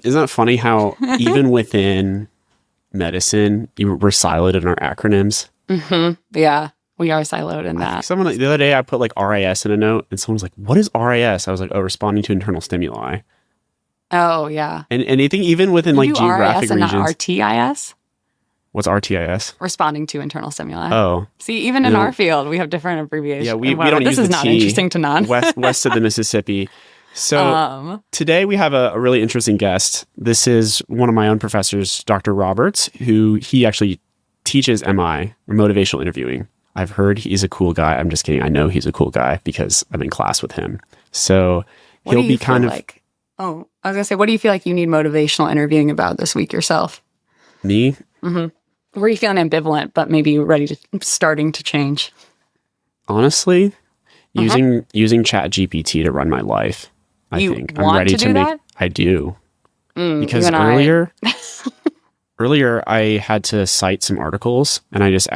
Isn't that funny how even within medicine, we're siloed in our acronyms? Yeah, we are siloed in that. Someone the other day, I put like RIS in a note, and someone was like, "What is RIS?" I was like, "Oh, responding to internal stimuli." Oh, yeah. And I think even within like geographic RIS and regions, not RTIS. What's RTIS? Responding to internal stimuli. Oh, see, even in our field, we have different abbreviations. Yeah, we don't use the T. This is not interesting to none. west of the Mississippi. So today we have a really interesting guest. This is one of my own professors, Dr. Roberts, he actually teaches MI, or motivational interviewing. I've heard he's a cool guy. I'm just kidding. I know he's a cool guy because I'm in class with him. So he'll be kind of like. Oh, I was gonna say, what do you feel like you need motivational interviewing about this week yourself? Me? Mm-hmm. Where are you feeling ambivalent, but maybe starting to change? Honestly, using ChatGPT to run my life. I think I'm ready to make. That? I do, because earlier I had to cite some articles, and I just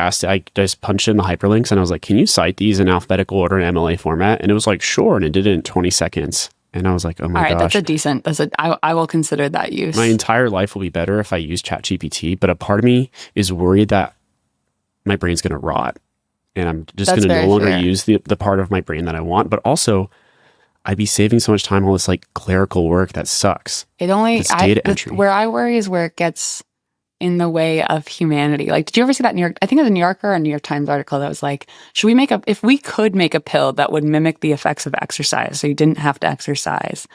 punched in the hyperlinks, and I was like, "Can you cite these in alphabetical order in MLA format?" And it was like, "Sure," and it did it in 20 seconds. And I was like, "Oh my gosh!" I will consider that use. My entire life will be better if I use ChatGPT, but a part of me is worried that my brain's going to rot, and I'm just going to no longer use the part of my brain that I want. But also, I'd be saving so much time on this like clerical work that sucks. Data entry. Where I worry is where it gets in the way of humanity. Like, did you ever see that I think it was a New Yorker or a New York Times article that was like, if we could make a pill that would mimic the effects of exercise, so you didn't have to exercise,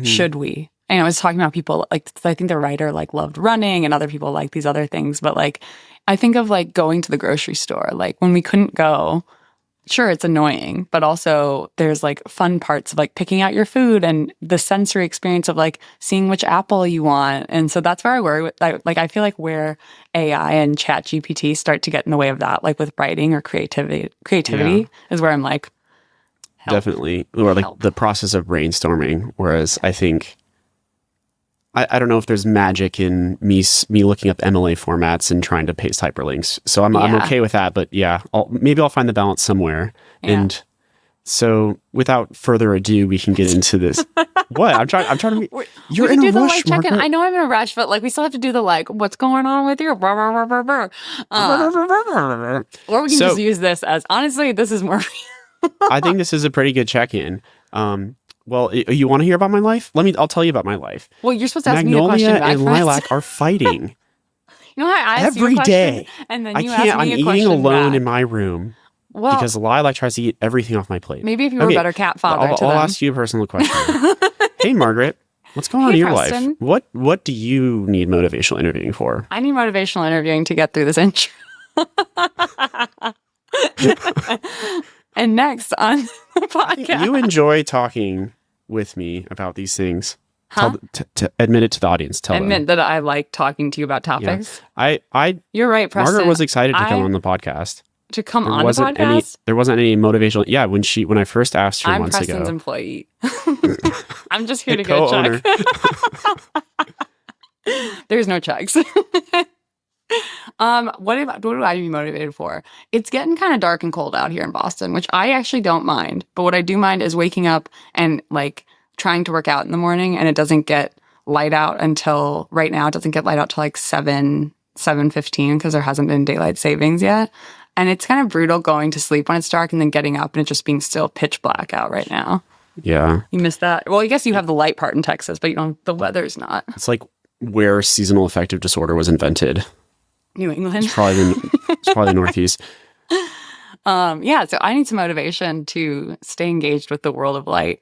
should we? And I was talking about people, like, I think the writer like loved running and other people like these other things, but like, I think of like going to the grocery store, like when we couldn't go. Sure, it's annoying, but also there's like fun parts of like picking out your food and the sensory experience of like seeing which apple you want. And so that's where I worry with, I feel like where AI and ChatGPT start to get in the way of that, like with writing or creativity is where I'm like, help. Definitely. Or like the process of brainstorming. Whereas I think, I don't know if there's magic in me looking up MLA formats and trying to paste hyperlinks. So I'm okay with that. But yeah, maybe I'll find the balance somewhere. Yeah. And so without further ado, we can get into this. What? I'm trying to be... You're in a rush, Margaret. I know I'm in a rush, but like we still have to do the like, what's going on with you? Or we can just use this as, honestly, this is more... I think this is a pretty good check-in. Well, you want to hear about my life? I'll tell you about my life. Well, you're supposed to ask me a question back and Lilac are fighting. You know how I asked every you a question, day. And then you asked me a question I'm eating alone back. in my room because Lilac tries to eat everything off my plate. Maybe if you were a better cat father I'll ask you a personal question. Hey, Margaret, what's going on in your Preston. life? What do you need motivational interviewing for? I need motivational interviewing to get through this intro. And next on the podcast. You enjoy talking with me about these things. Huh? To admit it to the audience. Admit that I like talking to you about topics. Yeah. You're right, Preston. Margaret was excited to come on the podcast. To come on the podcast? There wasn't any motivational. Yeah, when I first asked her months ago. I'm Preston's employee. I'm just here to get a check. There's no checks. What do I be motivated for? It's getting kind of dark and cold out here in Boston, which I actually don't mind. But what I do mind is waking up and like trying to work out in the morning, and it doesn't get light out until right now. It doesn't get light out till like 7:15 because there hasn't been daylight savings yet. And it's kind of brutal going to sleep when it's dark and then getting up and it just being still pitch black out right now. Yeah. You missed that. Well, I guess you have the light part in Texas, but the weather's not. It's like where seasonal affective disorder was invented. New England. It's probably the Northeast. Yeah, so I need some motivation to stay engaged with the world of light.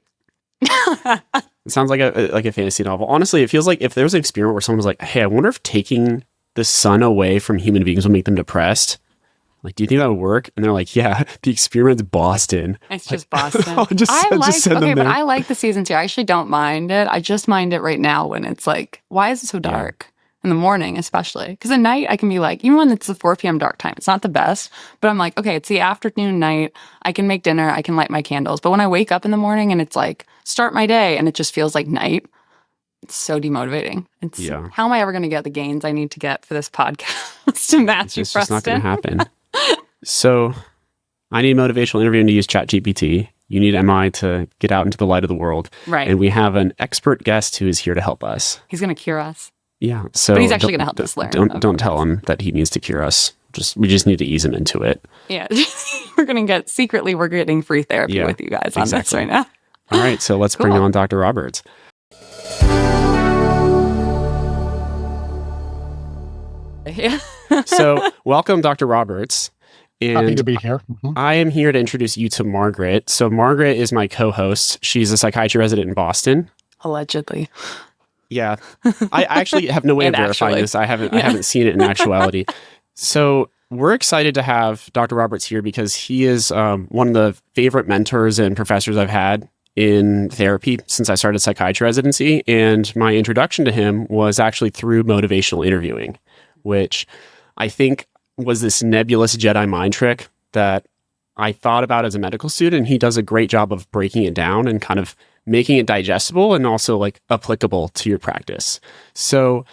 It sounds like a fantasy novel. Honestly, it feels like if there was an experiment where someone was like, "Hey, I wonder if taking the sun away from human beings will make them depressed." Like, do you think that would work? And they're like, "Yeah, the experiment's Boston." It's just Boston. But I like the seasons here. I actually don't mind it. I just mind it right now when it's like, why is it so dark? Yeah. In the morning, especially. Because at night, I can be like, even when it's the 4 p.m. dark time, it's not the best. But I'm like, okay, it's the afternoon, night. I can make dinner. I can light my candles. But when I wake up in the morning and it's like, start my day, and it just feels like night, it's so demotivating. How am I ever going to get the gains I need to get for this podcast to match Preston? It's just not going to happen. So I need motivational interviewing to use ChatGPT. You need MI to get out into the light of the world. Right. And we have an expert guest who is here to help us. He's going to cure us. Yeah. So but he's actually going to help us learn. Don't tell him that he needs to cure us. We just need to ease him into it. Yeah. we're getting free therapy with you guys on this right now. All right. So let's bring on Dr. Roberts. Yeah. So welcome, Dr. Roberts. And happy to be here. I am here to introduce you to Margaret. So Margaret is my co-host. She's a psychiatry resident in Boston. Allegedly. Yeah. I actually have no way of verifying this. I haven't seen it in actuality. So we're excited to have Dr. Roberts here because he is one of the favorite mentors and professors I've had in therapy since I started psychiatry residency. And my introduction to him was actually through motivational interviewing, which I think was this nebulous Jedi mind trick that I thought about as a medical student. He does a great job of breaking it down and kind of making it digestible and also like applicable to your practice. So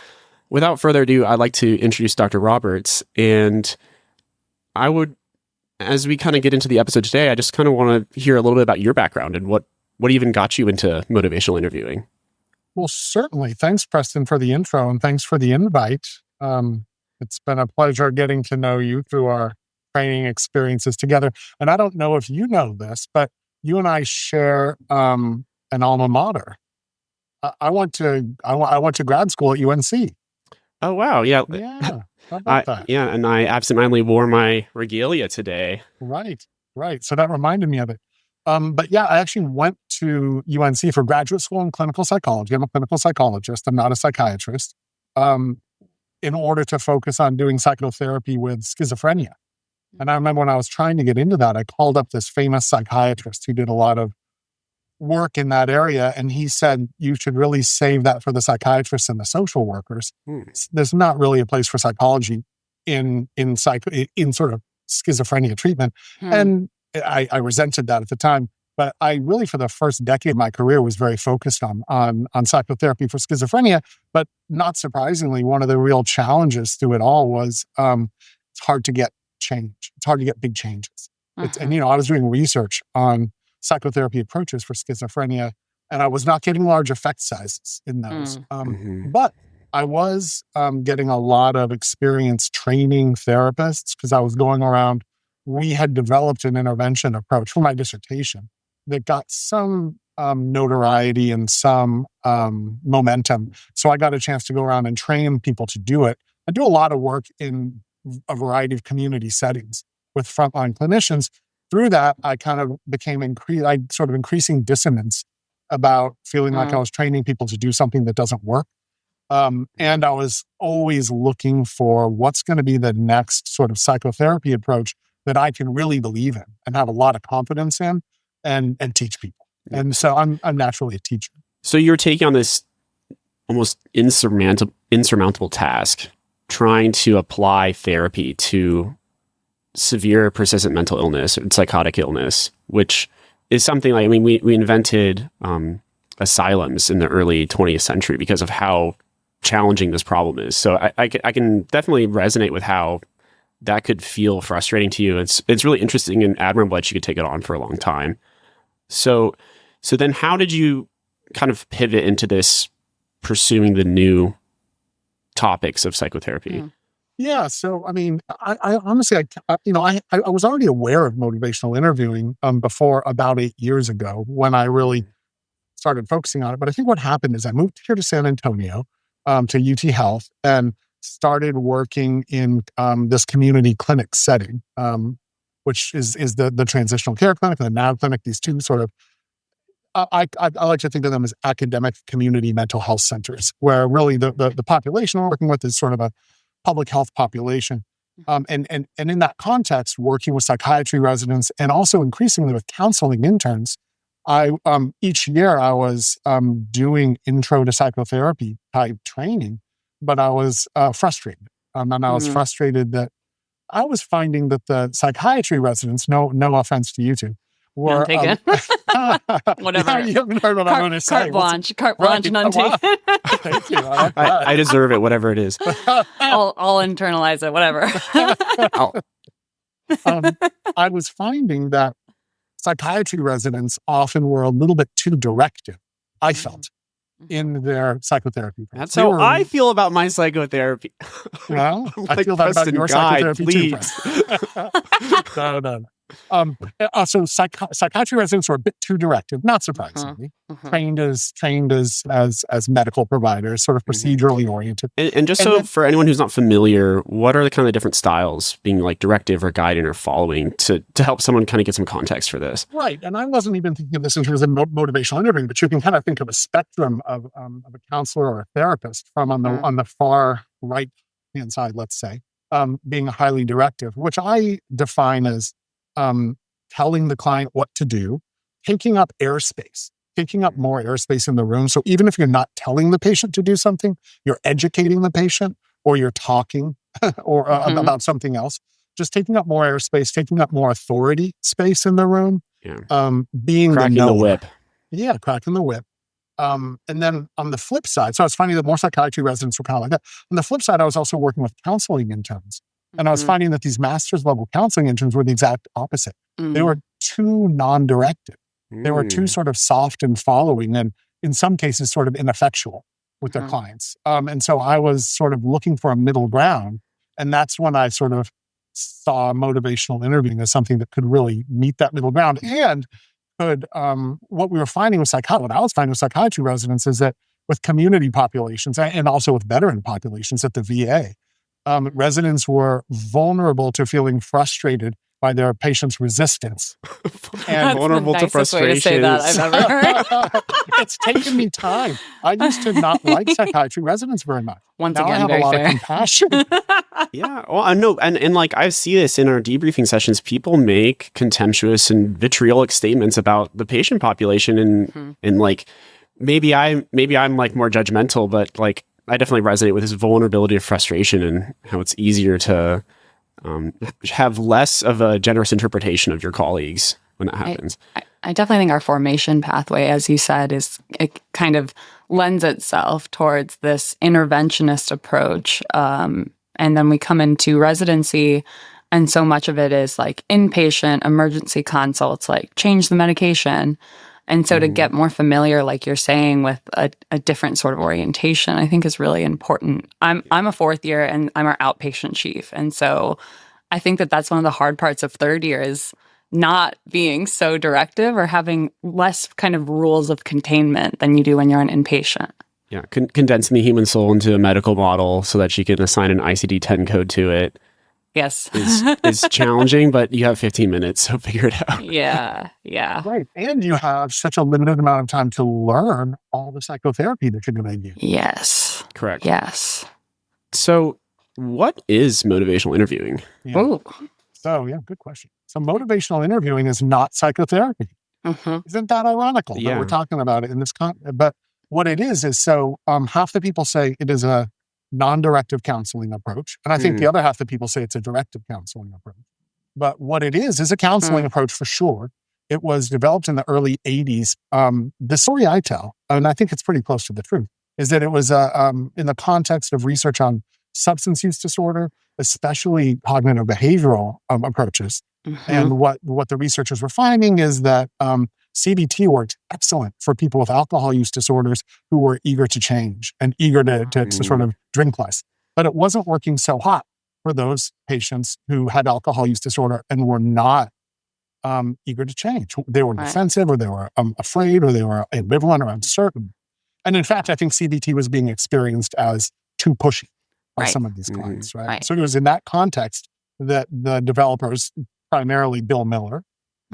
without further ado, I'd like to introduce Dr. Roberts. And I would, as we kind of get into the episode today, I just kind of want to hear a little bit about your background and what even got you into motivational interviewing. Well, certainly. Thanks, Preston, for the intro, and thanks for the invite. It's been a pleasure getting to know you through our training experiences together. And I don't know if you know this, but you and I share an alma mater. I went to grad school at UNC. Oh, wow. Yeah. Yeah. How about that? Yeah. And I absentmindedly wore my regalia today. Right. So that reminded me of it. But yeah, I actually went to UNC for graduate school in clinical psychology. I'm a clinical psychologist. I'm not a psychiatrist. In order to focus on doing psychotherapy with schizophrenia. And I remember when I was trying to get into that, I called up this famous psychiatrist who did a lot of work in that area. And he said, you should really save that for the psychiatrists and the social workers. There's not really a place for psychology in sort of schizophrenia treatment. And I resented that at the time. But I really, for the first decade of my career, was very focused on psychotherapy for schizophrenia. But not surprisingly, one of the real challenges through it all was it's hard to get change. It's hard to get big changes. And, I was doing research on psychotherapy approaches for schizophrenia, and I was not getting large effect sizes in those. But I was getting a lot of experience training therapists because I was going around. We had developed an intervention approach for my dissertation that got some notoriety and some momentum. So I got a chance to go around and train people to do it. I do a lot of work in a variety of community settings with frontline clinicians. Through that, I kind of became increasing dissonance about feeling like I was training people to do something that doesn't work. And I was always looking for what's going to be the next sort of psychotherapy approach that I can really believe in and have a lot of confidence in and teach people. And so I'm naturally a teacher. So you're taking on this almost insurmountable task, trying to apply therapy to severe persistent mental illness or psychotic illness, which is something like, we invented asylums in the early 20th century because of how challenging this problem is. So I can definitely resonate with how that could feel frustrating to you. It's really interesting and admirable that you could take it on for a long time. So then how did you kind of pivot into this, pursuing the new topics of psychotherapy? Yeah. So, I honestly, I was already aware of motivational interviewing before about 8 years ago when I really started focusing on it. But I think what happened is I moved here to San Antonio to UT Health and started working in this community clinic setting, which is the transitional care clinic and the NAV clinic, these two sort of, I like to think of them as academic community mental health centers, where really the population we're working with is sort of a public health population. And in that context, working with psychiatry residents and also increasingly with counseling interns, each year I was doing intro to psychotherapy type training, but I was frustrated. And I was frustrated that I was finding that the psychiatry residents, no offense to you two, were whatever. You haven't heard what I'm going to say. Carte blanche, none taken. Thank you. I deserve it, whatever it is. I'll internalize it, whatever. I was finding that psychiatry residents often were a little bit too directive, I felt, in their psychotherapy. That's how I feel about my psychotherapy. Well, I like, feel that about your psychotherapy please. too. No. So psychiatry residents were a bit too directive, not surprisingly. Trained as medical providers, sort of procedurally oriented. And just for anyone who's not familiar, what are the kind of different styles, being like directive or guiding or following, to help someone kind of get some context for this? Right. And I wasn't even thinking of this in terms of motivational interviewing, but you can kind of think of a spectrum of a counselor or a therapist from on the far right hand side, let's say, being highly directive, which I define as telling the client what to do, taking up more airspace in the room. So even if you're not telling the patient to do something, you're educating the patient, or you're talking or about something else, just taking up more airspace, taking up more authority space in the room, being cracking the whip. Yeah, cracking the whip. And then on the flip side, so I was finding that more psychiatry residents were kind of like that. On the flip side, I was also working with counseling interns. And I was finding that these master's level counseling interns were the exact opposite. They were too non-directive. They were too sort of soft and following, and in some cases sort of ineffectual with their clients. And so I was sort of looking for a middle ground. And that's when I sort of saw motivational interviewing as something that could really meet that middle ground. And could, what we were finding with what I was finding with psychiatry residents is that with community populations and also with veteran populations at the VA, residents were vulnerable to feeling frustrated by their patients' resistance. And vulnerable to frustration. Way to say that I've ever heard. It's taken me time. I used to not like psychiatry residents very much. Once now again, I have very a lot fair. of compassion. Yeah, well, I know, and like I see this in our debriefing sessions. People make contemptuous and vitriolic statements about the patient population, and like maybe I'm like more judgmental, but like I definitely resonate with this vulnerability of frustration and how it's easier to have less of a generous interpretation of your colleagues when that happens. I definitely think our formation pathway, as you said, it kind of lends itself towards this interventionist approach. And then we come into residency, and so much of it is like inpatient emergency consults, like change the medication. And so to get more familiar, like you're saying, with a different sort of orientation, I think is really important. I'm a fourth year and I'm our outpatient chief. And so I think that's one of the hard parts of third year is not being so directive or having less kind of rules of containment than you do when you're an inpatient. Yeah, condensing the human soul into a medical model so that you can assign an ICD-10 code to it. Yes. is challenging, but you have 15 minutes, so figure it out. Yeah. Right. And you have such a limited amount of time to learn all the psychotherapy that you're going to use. Yes. Correct. Yes. So what is motivational interviewing? Yeah. Ooh. So, good question. So motivational interviewing is not psychotherapy. Isn't that ironical that we're talking about it in this but what it is so half the people say it is a non-directive counseling approach. And I think the other half the people say it's a directive counseling approach. But what it is a counseling approach for sure. It was developed in the early 80s. The story I tell, and I think it's pretty close to the truth, is that it was in the context of research on substance use disorder, especially cognitive behavioral approaches. And what the researchers were finding is that CBT worked excellent for people with alcohol use disorders who were eager to change and eager to sort of drink less. But it wasn't working so hot for those patients who had alcohol use disorder and were not eager to change. They were defensive, or they were afraid, or they were ambivalent or uncertain. And in fact, I think CBT was being experienced as too pushy by some of these clients, right? So it was in that context that the developers, primarily Bill Miller,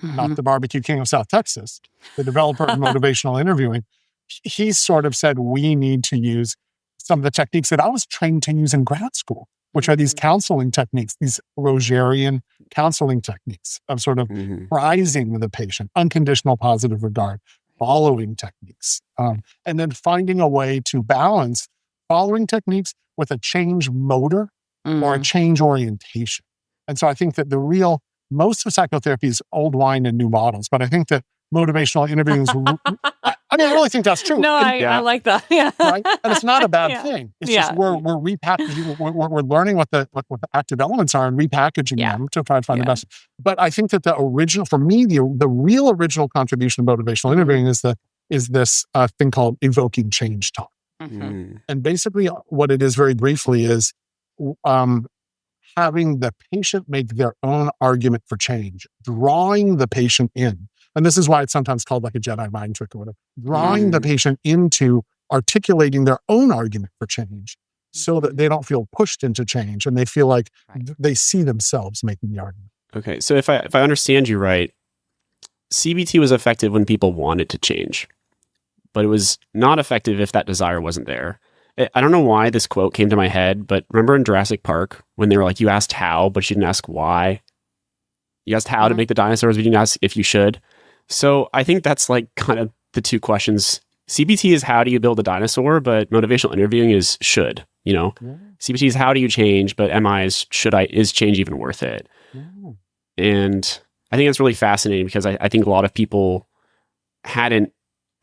not the barbecue king of South Texas, the developer of motivational interviewing, he sort of said, we need to use some of the techniques that I was trained to use in grad school, which are these counseling techniques, these Rogerian counseling techniques of sort of prizing the patient, unconditional positive regard, following techniques, and then finding a way to balance following techniques with a change motor or a change orientation. And so I think that most of psychotherapy is old wine and new bottles, but I think that motivational interviewing is, mean, I really think that's true. No, I like that. Yeah. Right? And it's not a bad thing. It's just we're repackaging, we're learning what the active elements are and repackaging them to try to find the best. But I think that the original, for me, the real original contribution of motivational interviewing is this thing called evoking change talk. Mm-hmm. And basically what it is, very briefly, is having the patient make their own argument for change, drawing the patient in. And this is why it's sometimes called like a Jedi mind trick or whatever, drawing the patient into articulating their own argument for change so that they don't feel pushed into change and they feel like they see themselves making the argument. Okay. So if I understand you right, CBT was effective when people wanted to change, but it was not effective if that desire wasn't there. I don't know why this quote came to my head, but remember in Jurassic Park when they were like, you asked how, but you didn't ask why? You asked how to make the dinosaurs, but you didn't ask if you should. So I think that's like kind of the two questions. CBT is how do you build a dinosaur, but motivational interviewing is should, you know? Yeah. CBT is how do you change, but MI is is change even worth it? Yeah. And I think it's really fascinating because I think a lot of people had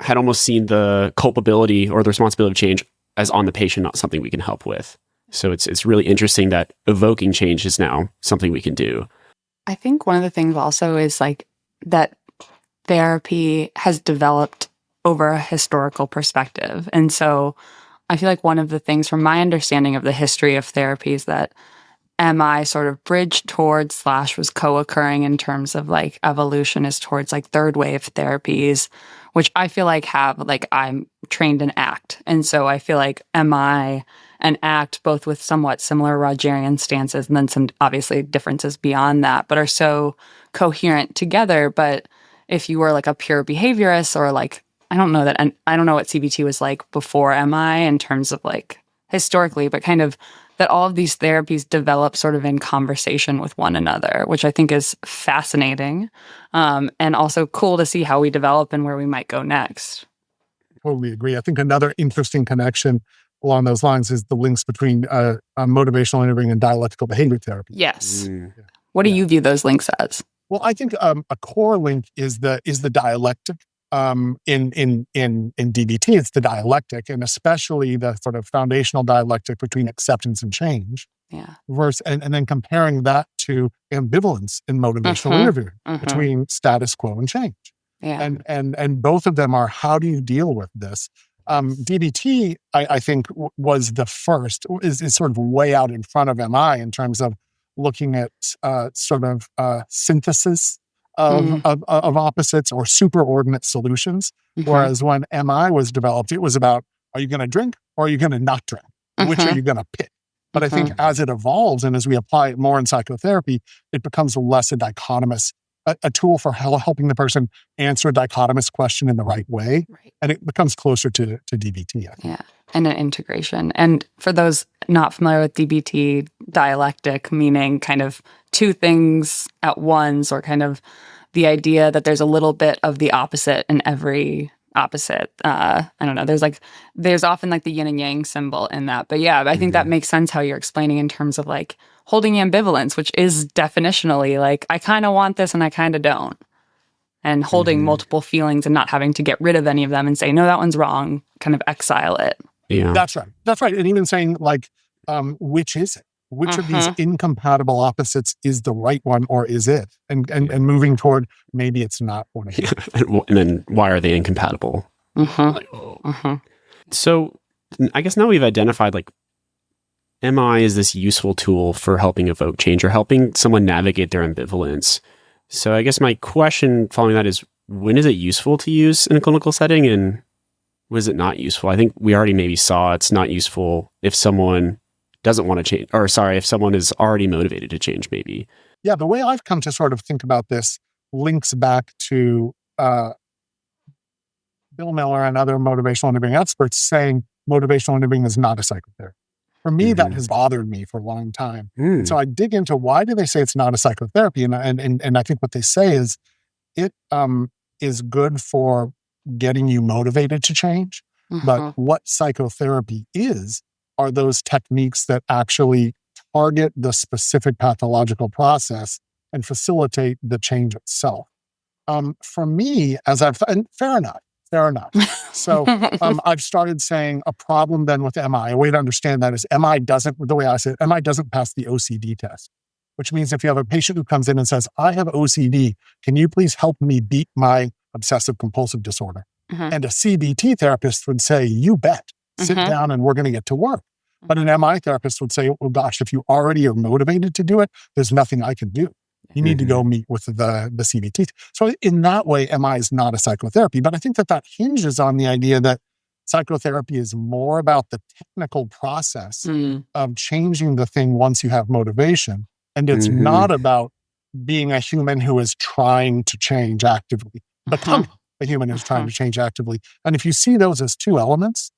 almost seen the culpability or the responsibility of change as on the patient, not something we can help with. So it's really interesting that evoking change is now something we can do. I think one of the things also is like that therapy has developed over a historical perspective. And so I feel like one of the things from my understanding of the history of therapy is that MI sort of bridged towards / was co-occurring in terms of like evolution is towards like third wave therapies, which I feel like I'm trained in ACT. And so I feel like MI and ACT, both with somewhat similar Rogerian stances and then some obviously differences beyond that, but are so coherent together. But if you were like a pure behaviorist or like, I don't know what CBT was like before MI in terms of like historically, but kind of that all of these therapies develop sort of in conversation with one another, which I think is fascinating and also cool to see how we develop and where we might go next. Totally agree. I think another interesting connection along those lines is the links between motivational interviewing and dialectical behavior therapy. Yes. What do you view those links as? Well, I think a core link is the dialectic. In DBT, it's the dialectic, and especially the sort of foundational dialectic between acceptance and change. Yeah. And then comparing that to ambivalence in motivational interviewing between status quo and change. Yeah. And both of them are, how do you deal with this? DBT, I think, was the first, is sort of way out in front of MI in terms of looking at synthesis of opposites or superordinate solutions. Whereas when MI was developed, it was about, are you going to drink or are you going to not drink? Which are you going to pick? But I think as it evolves and as we apply it more in psychotherapy, it becomes less a dichotomous, a tool for helping the person answer a dichotomous question in the right way. Right. And it becomes closer to DBT, I think. Yeah, and an integration. And for those not familiar with DBT, dialectic, meaning kind of two things at once, or kind of the idea that there's a little bit of the opposite in every opposite. I don't know. There's often like the yin and yang symbol in that. But yeah, I think that makes sense how you're explaining in terms of like holding ambivalence, which is definitionally like, I kind of want this and I kind of don't. And holding multiple feelings and not having to get rid of any of them and say, no, that one's wrong, kind of exile it. Yeah. That's right. And even saying like, which is it? Which of these incompatible opposites is the right one, or is it? And moving toward maybe it's not one of these. And then why are they incompatible? So I guess now we've identified like MI is this useful tool for helping evoke change or helping someone navigate their ambivalence. So I guess my question following that is, when is it useful to use in a clinical setting and when is it not useful? I think we already maybe saw it's not useful if someone doesn't want to change, if someone is already motivated to change, maybe. Yeah, the way I've come to sort of think about this links back to Bill Miller and other motivational interviewing experts saying motivational interviewing is not a psychotherapy. For me, that has bothered me for a long time. So I dig into why do they say it's not a psychotherapy, and I think what they say is it is good for getting you motivated to change, but what psychotherapy are those techniques that actually target the specific pathological process and facilitate the change itself. For me, and fair enough, Fair enough. So I've started saying a problem then with MI, a way to understand that is MI doesn't, the way I say it, MI doesn't pass the OCD test, which means if you have a patient who comes in and says, I have OCD, can you please help me beat my obsessive compulsive disorder? And a CBT therapist would say, you bet, sit down and we're going to get to work. But an MI therapist would say, oh gosh, if you already are motivated to do it, there's nothing I can do. You need to go meet with the CBT. So in that way, MI is not a psychotherapy. But I think that hinges on the idea that psychotherapy is more about the technical process of changing the thing once you have motivation. And it's not about being a human who is trying to change actively, becoming a human who's trying to change actively. And if you see those as two elements,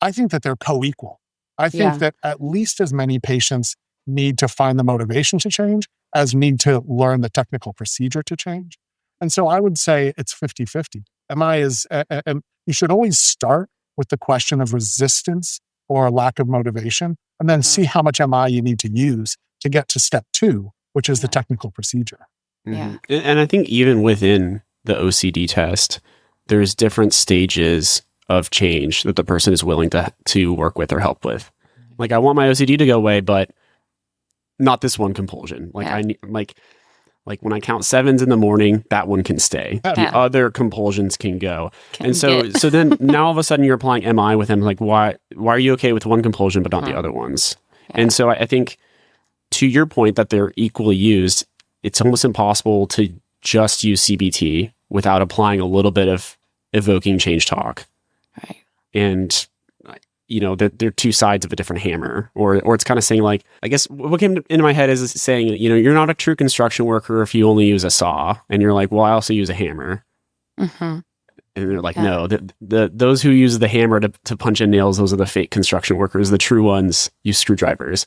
I think that they're co-equal. I think that at least as many patients need to find the motivation to change as need to learn the technical procedure to change. And so I would say it's 50-50. MI is, you should always start with the question of resistance or lack of motivation, and then see how much MI you need to use to get to step 2, which is the technical procedure. Yeah. And I think even within the OCD test, there's different stages of change that the person is willing to work with or help with. Like, I want my OCD to go away, but not this one compulsion. Like I need, like when I count 7s in the morning, that one can stay. The other compulsions can go. So then now all of a sudden you're applying MI with them. Like, why are you okay with one compulsion but not the other ones? And so I think, to your point that they're equally used, it's almost impossible to just use CBT without applying a little bit of evoking change talk. Right. And they're two sides of a different hammer, or it's kind of saying, like, I guess what came into my head is saying, you're not a true construction worker if you only use a saw, and you're like, well, I also use a hammer. And they're like, no, those who use the hammer to punch in nails, those are the fake construction workers. The true ones use screwdrivers.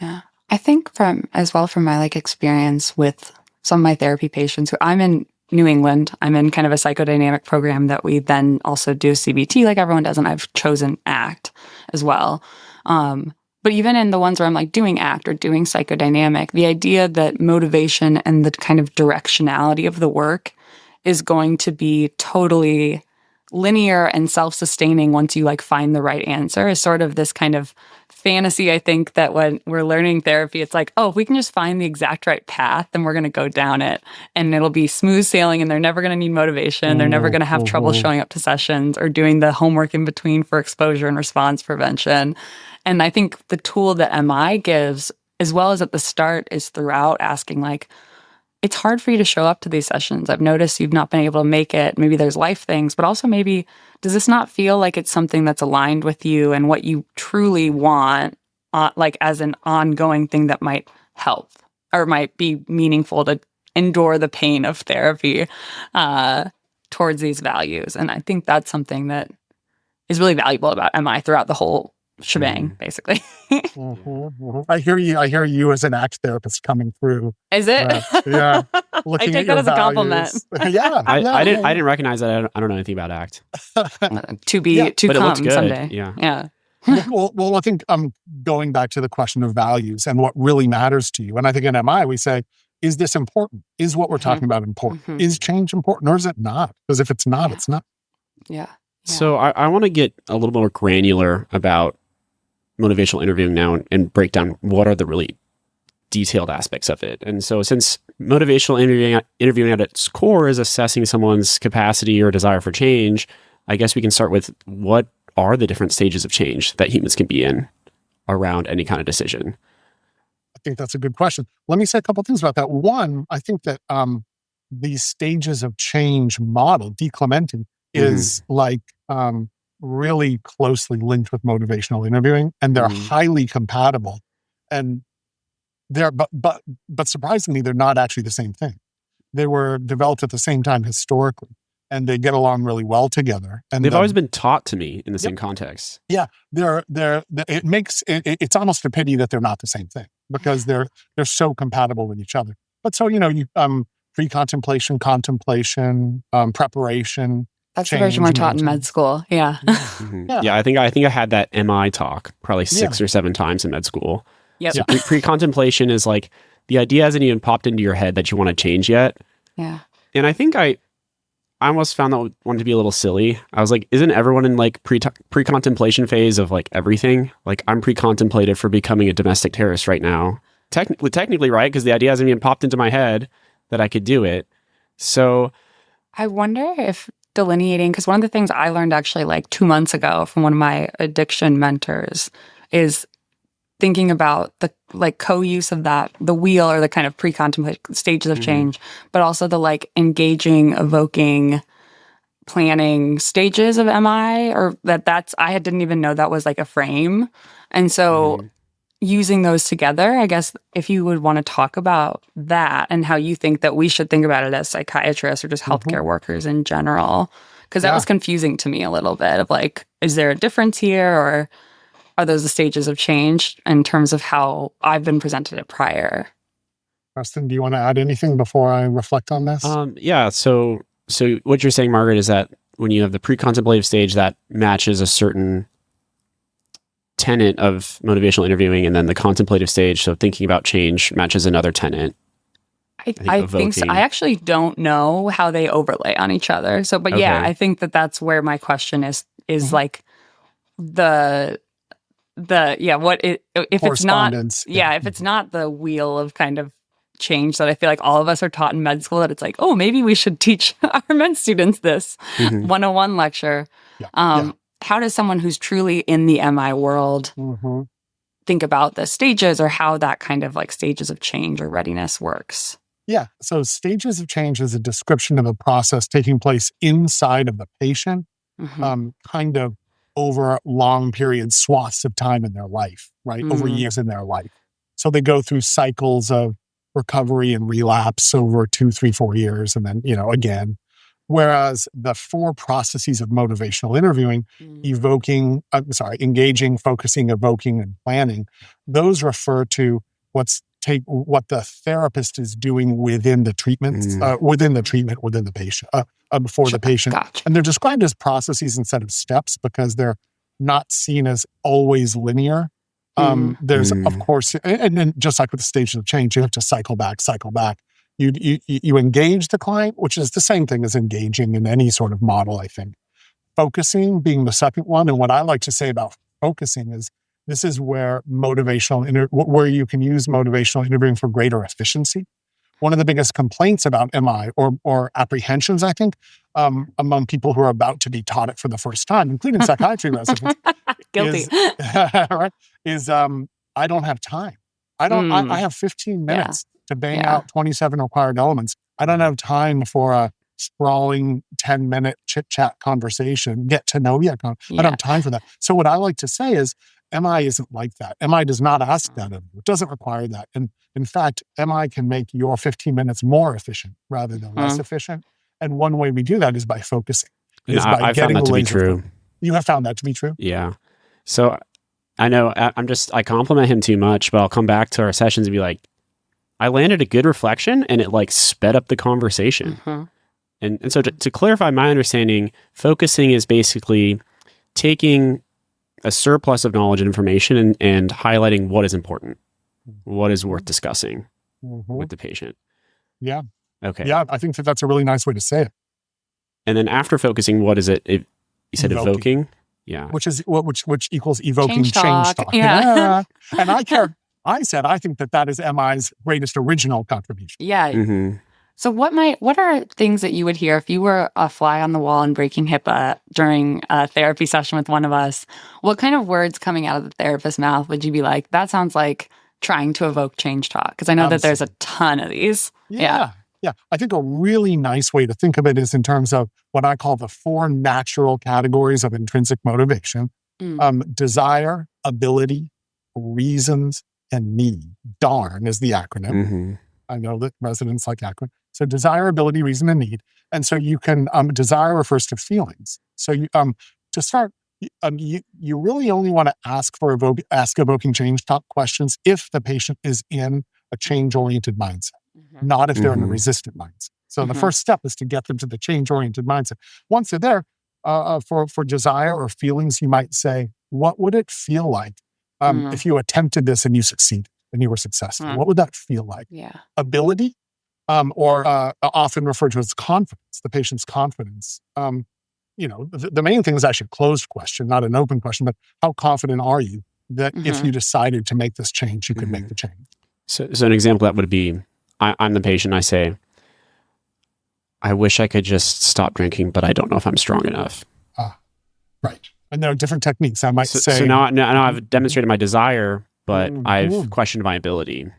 Yeah. I think from my experience with some of my therapy patients, who I'm in New England, I'm in kind of a psychodynamic program that we then also do CBT like everyone does, and I've chosen ACT as well. But even in the ones where I'm doing ACT or doing psychodynamic, the idea that motivation and the kind of directionality of the work is going to be totally linear and self-sustaining once you find the right answer is sort of this kind of fantasy. I think that when we're learning therapy, it's like, oh, if we can just find the exact right path, then we're going to go down it and it'll be smooth sailing and they're never going to need motivation. They're never going to have trouble showing up to sessions or doing the homework in between for exposure and response prevention. And I think the tool that MI gives, as well as at the start, is throughout asking it's hard for you to show up to these sessions. I've noticed you've not been able to make it. Maybe there's life things, but also maybe, does this not feel like it's something that's aligned with you and what you truly want, as an ongoing thing that might help or might be meaningful to endure the pain of therapy towards these values? And I think that's something that is really valuable about MI throughout the whole shebang, basically. I hear you as an ACT therapist coming through. Is it? Yeah. I take that as a compliment. Yeah. I didn't recognize that. I don't know anything about ACT. To come someday. Yeah. Well, I think going back to the question of values and what really matters to you. And I think in MI, we say, is this important? Is what we're talking about important? Is change important or is it not? Because if it's not, it's not. Yeah. So I want to get a little more granular about motivational interviewing now and break down what are the really detailed aspects of it. And so since motivational interviewing at its core is assessing someone's capacity or desire for change, I guess we can start with, what are the different stages of change that humans can be in around any kind of decision? I think that's a good question. Let me say a couple of things about that. One, I think that these stages of change model, declementing, is really closely linked with motivational interviewing, and they're highly compatible. And they're, but surprisingly, they're not actually the same thing. They were developed at the same time historically, and they get along really well together. And they've always been taught to me in the same context. Yeah, it's almost a pity that they're not the same thing, because they're so compatible with each other. But so pre-contemplation, contemplation, preparation. That's the version we're taught in med school. Yeah. Yeah, I think I had that MI talk probably 6 or 7 times in med school. Yep. So pre-contemplation is the idea hasn't even popped into your head that you want to change yet. Yeah. And I think I I almost found that one to be a little silly. I was like, isn't everyone in like pre-contemplation phase of like everything? Like I'm pre-contemplative for becoming a domestic terrorist right now. Technically, right? Because the idea hasn't even popped into my head that I could do it. So I wonder if delineating, because one of the things I learned actually like 2 months ago from one of my addiction mentors is thinking about the like co-use of that, the wheel or the kind of pre-contemplate stages of change, but also the like engaging, evoking, planning stages of MI, or I didn't even know that was like a frame. And so using those together, I guess if you would want to talk about that and how you think that we should think about it as psychiatrists or just healthcare workers in general, because that was confusing to me a little bit of like, is there a difference here, or are those the stages of change in terms of how I've been presented it prior? Preston, do you want to add anything before I reflect on this? Yeah. So what you're saying, Margaret, is that when you have the pre-contemplative stage that matches a certain tenet of motivational interviewing, and then the contemplative stage, so thinking about change, matches another tenet. I think so. I actually don't know how they overlay on each other. So, but yeah, I think that's where my question is like if it's not if it's not the wheel of kind of change that I feel like all of us are taught in med school, that it's like, oh, maybe we should teach our med students this 101 lecture. How does someone who's truly in the MI world think about the stages, or how that kind of like stages of change or readiness works? Yeah. So stages of change is a description of a process taking place inside of the patient, kind of over long periods, swaths of time in their life, right? Over years in their life. So they go through cycles of recovery and relapse over 2, 3, 4 years, and then, again. Whereas the 4 processes of motivational interviewing, engaging, focusing, evoking, and planning, those refer to what the therapist is doing within the treatment, within the patient, before the patient. Gotcha. And they're described as processes instead of steps because they're not seen as always linear. There's, of course, and then just like with the stages of change, you have to cycle back. You engage the client, which is the same thing as engaging in any sort of model, I think. Focusing being the second one. And what I like to say about focusing is this is where where you can use motivational interviewing for greater efficiency. One of the biggest complaints about MI or apprehensions, I think, among people who are about to be taught it for the first time, including psychiatry residents, Guilty. is I don't have time. I have 15 minutes to bang out 27 required elements. I don't have time for a sprawling 10-minute chit-chat conversation, get to know you. I don't have time for that. So what I like to say is MI isn't like that. MI does not ask that of you. It doesn't require that. And in fact, MI can make your 15 minutes more efficient rather than less efficient. And one way we do that is by focusing. I found that to be true. You have found that to be true? Yeah. So I know I compliment him too much, but I'll come back to our sessions and be like, I landed a good reflection and it like sped up the conversation. And so to clarify my understanding, focusing is basically taking a surplus of knowledge and information and highlighting what is important, what is worth discussing with the patient. Yeah. Okay. Yeah, I think that's a really nice way to say it. And then after focusing, what is it? You said evoking? Yeah. Which equals evoking change talk. Yeah. And I think that is MI's greatest original contribution. Yeah. So what are things that you would hear if you were a fly on the wall and breaking HIPAA during a therapy session with one of us? What kind of words coming out of the therapist's mouth would you be like, that sounds like trying to evoke change talk? Because I know that there's a ton of these. Yeah. I think a really nice way to think of it is in terms of what I call the 4 natural categories of intrinsic motivation. Desire, ability, reasons, and need. DARN is the acronym. I know that residents like acronyms. So desire, ability, reason, and need. And so you can, desire refers to feelings. So you, to start, you really only want to ask evoking change talk questions if the patient is in a change-oriented mindset, not if they're in a resistant mindset. So the first step is to get them to the change-oriented mindset. Once they're there, for desire or feelings, you might say, what would it feel like if you attempted this and you succeeded and you were successful? What would that feel like? Yeah. Ability, or often referred to as confidence, the patient's confidence. The main thing is actually a closed question, not an open question, but how confident are you that if you decided to make this change, you could make the change? So an example that would be, I'm the patient, I say, I wish I could just stop drinking, but I don't know if I'm strong enough. Right. And there are different techniques. I might say. So now I've demonstrated my desire, but I've questioned my ability.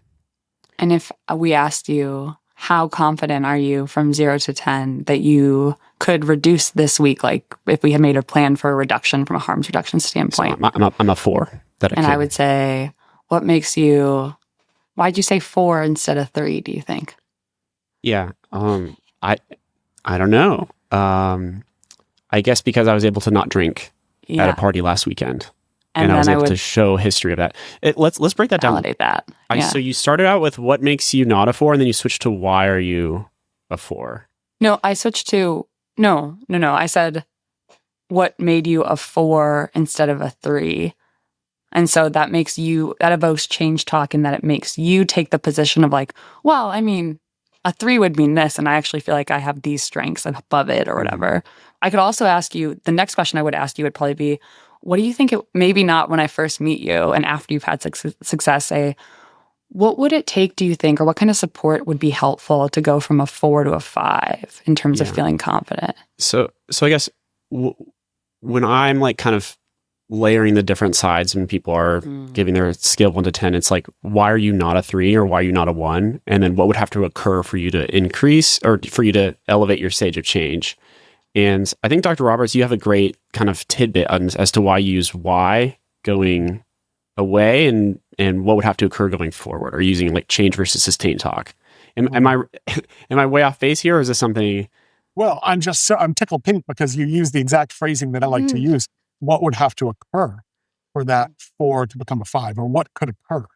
And if we asked you, how confident are you from 0 to 10 that you could reduce this week? Like if we had made a plan for a reduction from a harms reduction standpoint. So I'm a 4. I would say, what makes you, why'd you say 4 instead of 3, do you think? Yeah. I don't know. I guess because I was able to not drink at a party last weekend. And I was able to show history of that. Let's break that down. Validate that. So you started out with what makes you not a 4, and then you switched to why are you a 4? No, I switched to, no. I said, what made you a 4 instead of a 3? And so that evokes change talk, in that it makes you take the position of like, well, I mean, a 3 would mean this, and I actually feel like I have these strengths above it or whatever. I could also ask you, the next question I would ask you would probably be, what do you think, maybe not when I first meet you and after you've had success, say, what would it take, do you think, or what kind of support would be helpful to go from a 4 to a 5 in terms of feeling confident? So I guess when I'm like kind of layering the different sides when people are giving their scale of 1 to 10, it's like, why are you not a 3 or why are you not a 1? And then what would have to occur for you to increase or for you to elevate your stage of change? And I think, Dr. Roberts, you have a great kind of tidbit as to why you use why going away and what would have to occur going forward, or using like change versus sustain talk. Am I way off base here, or is this something? Well, I'm tickled pink because you use the exact phrasing that I like to use. What would have to occur for that 4 to become a 5, or what could occur?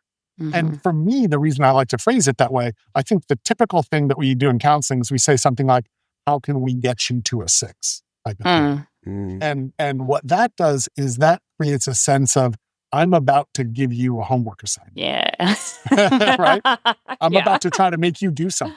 And for me, the reason I like to phrase it that way, I think the typical thing that we do in counseling is we say something like, how can we get you to a 6? Type of thing. And what that does is that creates a sense of, I'm about to give you a homework assignment. Yeah. Right? I'm about to try to make you do something.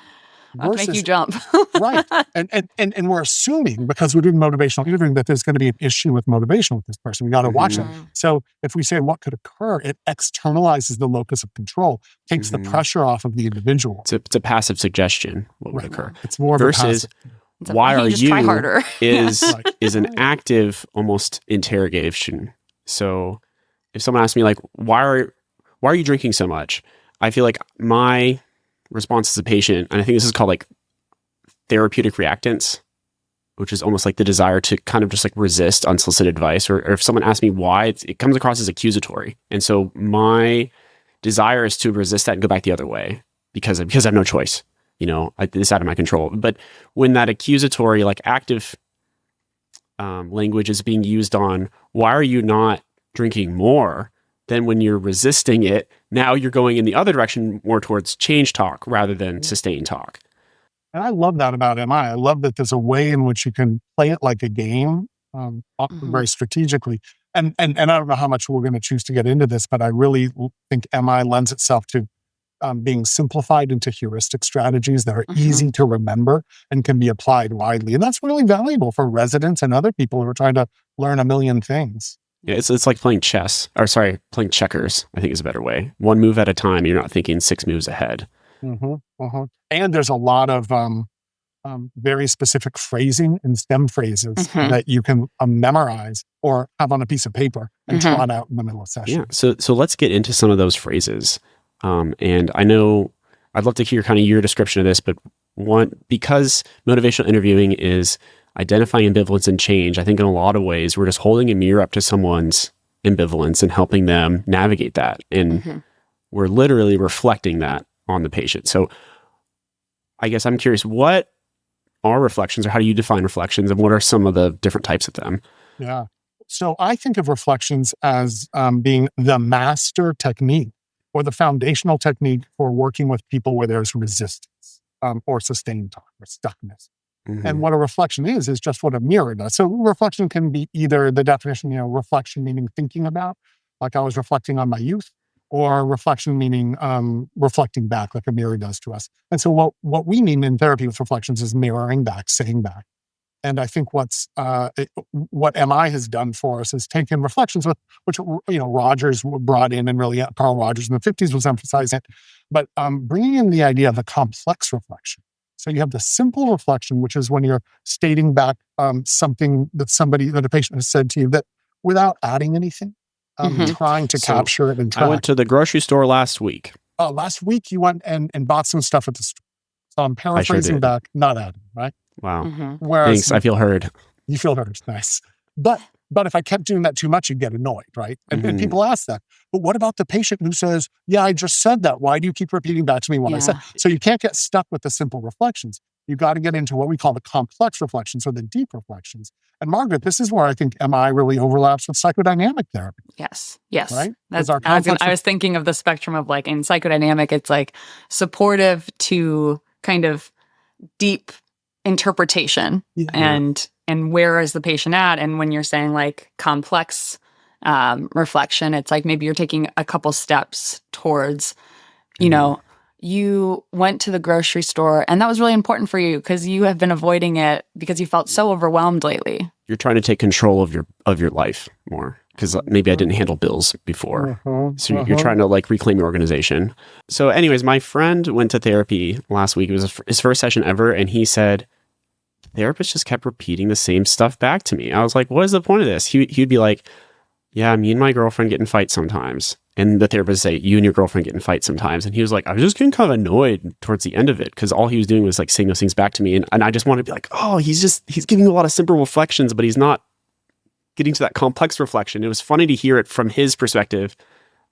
I'll make you jump. Right. And we're assuming, because we're doing motivational interviewing, that there's going to be an issue with motivation with this person. We got to watch it. So if we say what could occur, it externalizes the locus of control, takes the pressure off of the individual. It's a passive suggestion, what would occur. It's more versus of why are you try harder. is an active, almost interrogation. So if someone asks me like, why are you drinking so much? I feel like my response as a patient, and I think this is called like therapeutic reactance, which is almost like the desire to kind of just like resist unsolicited advice, or if someone asks me why, it comes across as accusatory. And so my desire is to resist that and go back the other way because I have no choice. It's out of my control. But when that accusatory, like active language is being used on why are you not drinking more, then when you're resisting it, now you're going in the other direction, more towards change talk rather than sustain talk. And I love that about MI. I love that there's a way in which you can play it like a game, often very strategically. And I don't know how much we're going to choose to get into this, but I really think MI lends itself to being simplified into heuristic strategies that are easy to remember and can be applied widely. And that's really valuable for residents and other people who are trying to learn a million things. Yeah, it's like playing playing checkers, I think is a better way. One move at a time, you're not thinking 6 moves ahead. And there's a lot of very specific phrasing and stem phrases that you can memorize or have on a piece of paper and trot out in the middle of session. Yeah, so let's get into some of those phrases. And I know I'd love to hear kind of your description of this, but because motivational interviewing is identifying ambivalence and change, I think in a lot of ways, we're just holding a mirror up to someone's ambivalence and helping them navigate that. And we're literally reflecting that on the patient. So I guess I'm curious, what are reflections, or how do you define reflections, and what are some of the different types of them? Yeah. So I think of reflections as being the master technique or the foundational technique for working with people where there's resistance or sustained talk or stuckness. And what a reflection is just what a mirror does. So reflection can be either the definition, reflection meaning thinking about, like I was reflecting on my youth, or reflection meaning reflecting back like a mirror does to us. And so what we mean in therapy with reflections is mirroring back, saying back. And I think what MI has done for us is taken reflections which Rogers brought in, and really Carl Rogers in the 50s was emphasizing it, but bringing in the idea of a complex reflection. So you have the simple reflection, which is when you're stating back something that a patient has said to you that without adding anything, trying to capture it and track. I went to the grocery store last week. Last week you went and bought some stuff at the store. So I'm paraphrasing back, not adding, right? Wow. Whereas, thanks. I feel heard. You feel heard. Nice. But if I kept doing that too much, you'd get annoyed, right? And people ask that. But what about the patient who says, yeah, I just said that. Why do you keep repeating back to me what I said? So you can't get stuck with the simple reflections. You got to get into what we call the complex reflections or the deep reflections. And Margaret, this is where I think MI really overlaps with psychodynamic therapy. Yes. Right? I was thinking of the spectrum of like in psychodynamic, it's like supportive to kind of deep interpretation and where is the patient at? And when you're saying like complex reflection, it's like maybe you're taking a couple steps towards, you went to the grocery store and that was really important for you because you have been avoiding it because you felt so overwhelmed lately. You're trying to take control of your life more because maybe I didn't handle bills before. So you're trying to like reclaim your organization. So anyways, my friend went to therapy last week. It was his first session ever. And he said, the therapist just kept repeating the same stuff back to me. I was like, what is the point of this? He'd be like, yeah, me and my girlfriend get in fights sometimes. And the therapist would say, you and your girlfriend get in fights sometimes. And he was like, I was just getting kind of annoyed towards the end of it because all he was doing was like saying those things back to me. And I just wanted to be like, oh, he's giving a lot of simple reflections, but he's not getting to that complex reflection. It was funny to hear it from his perspective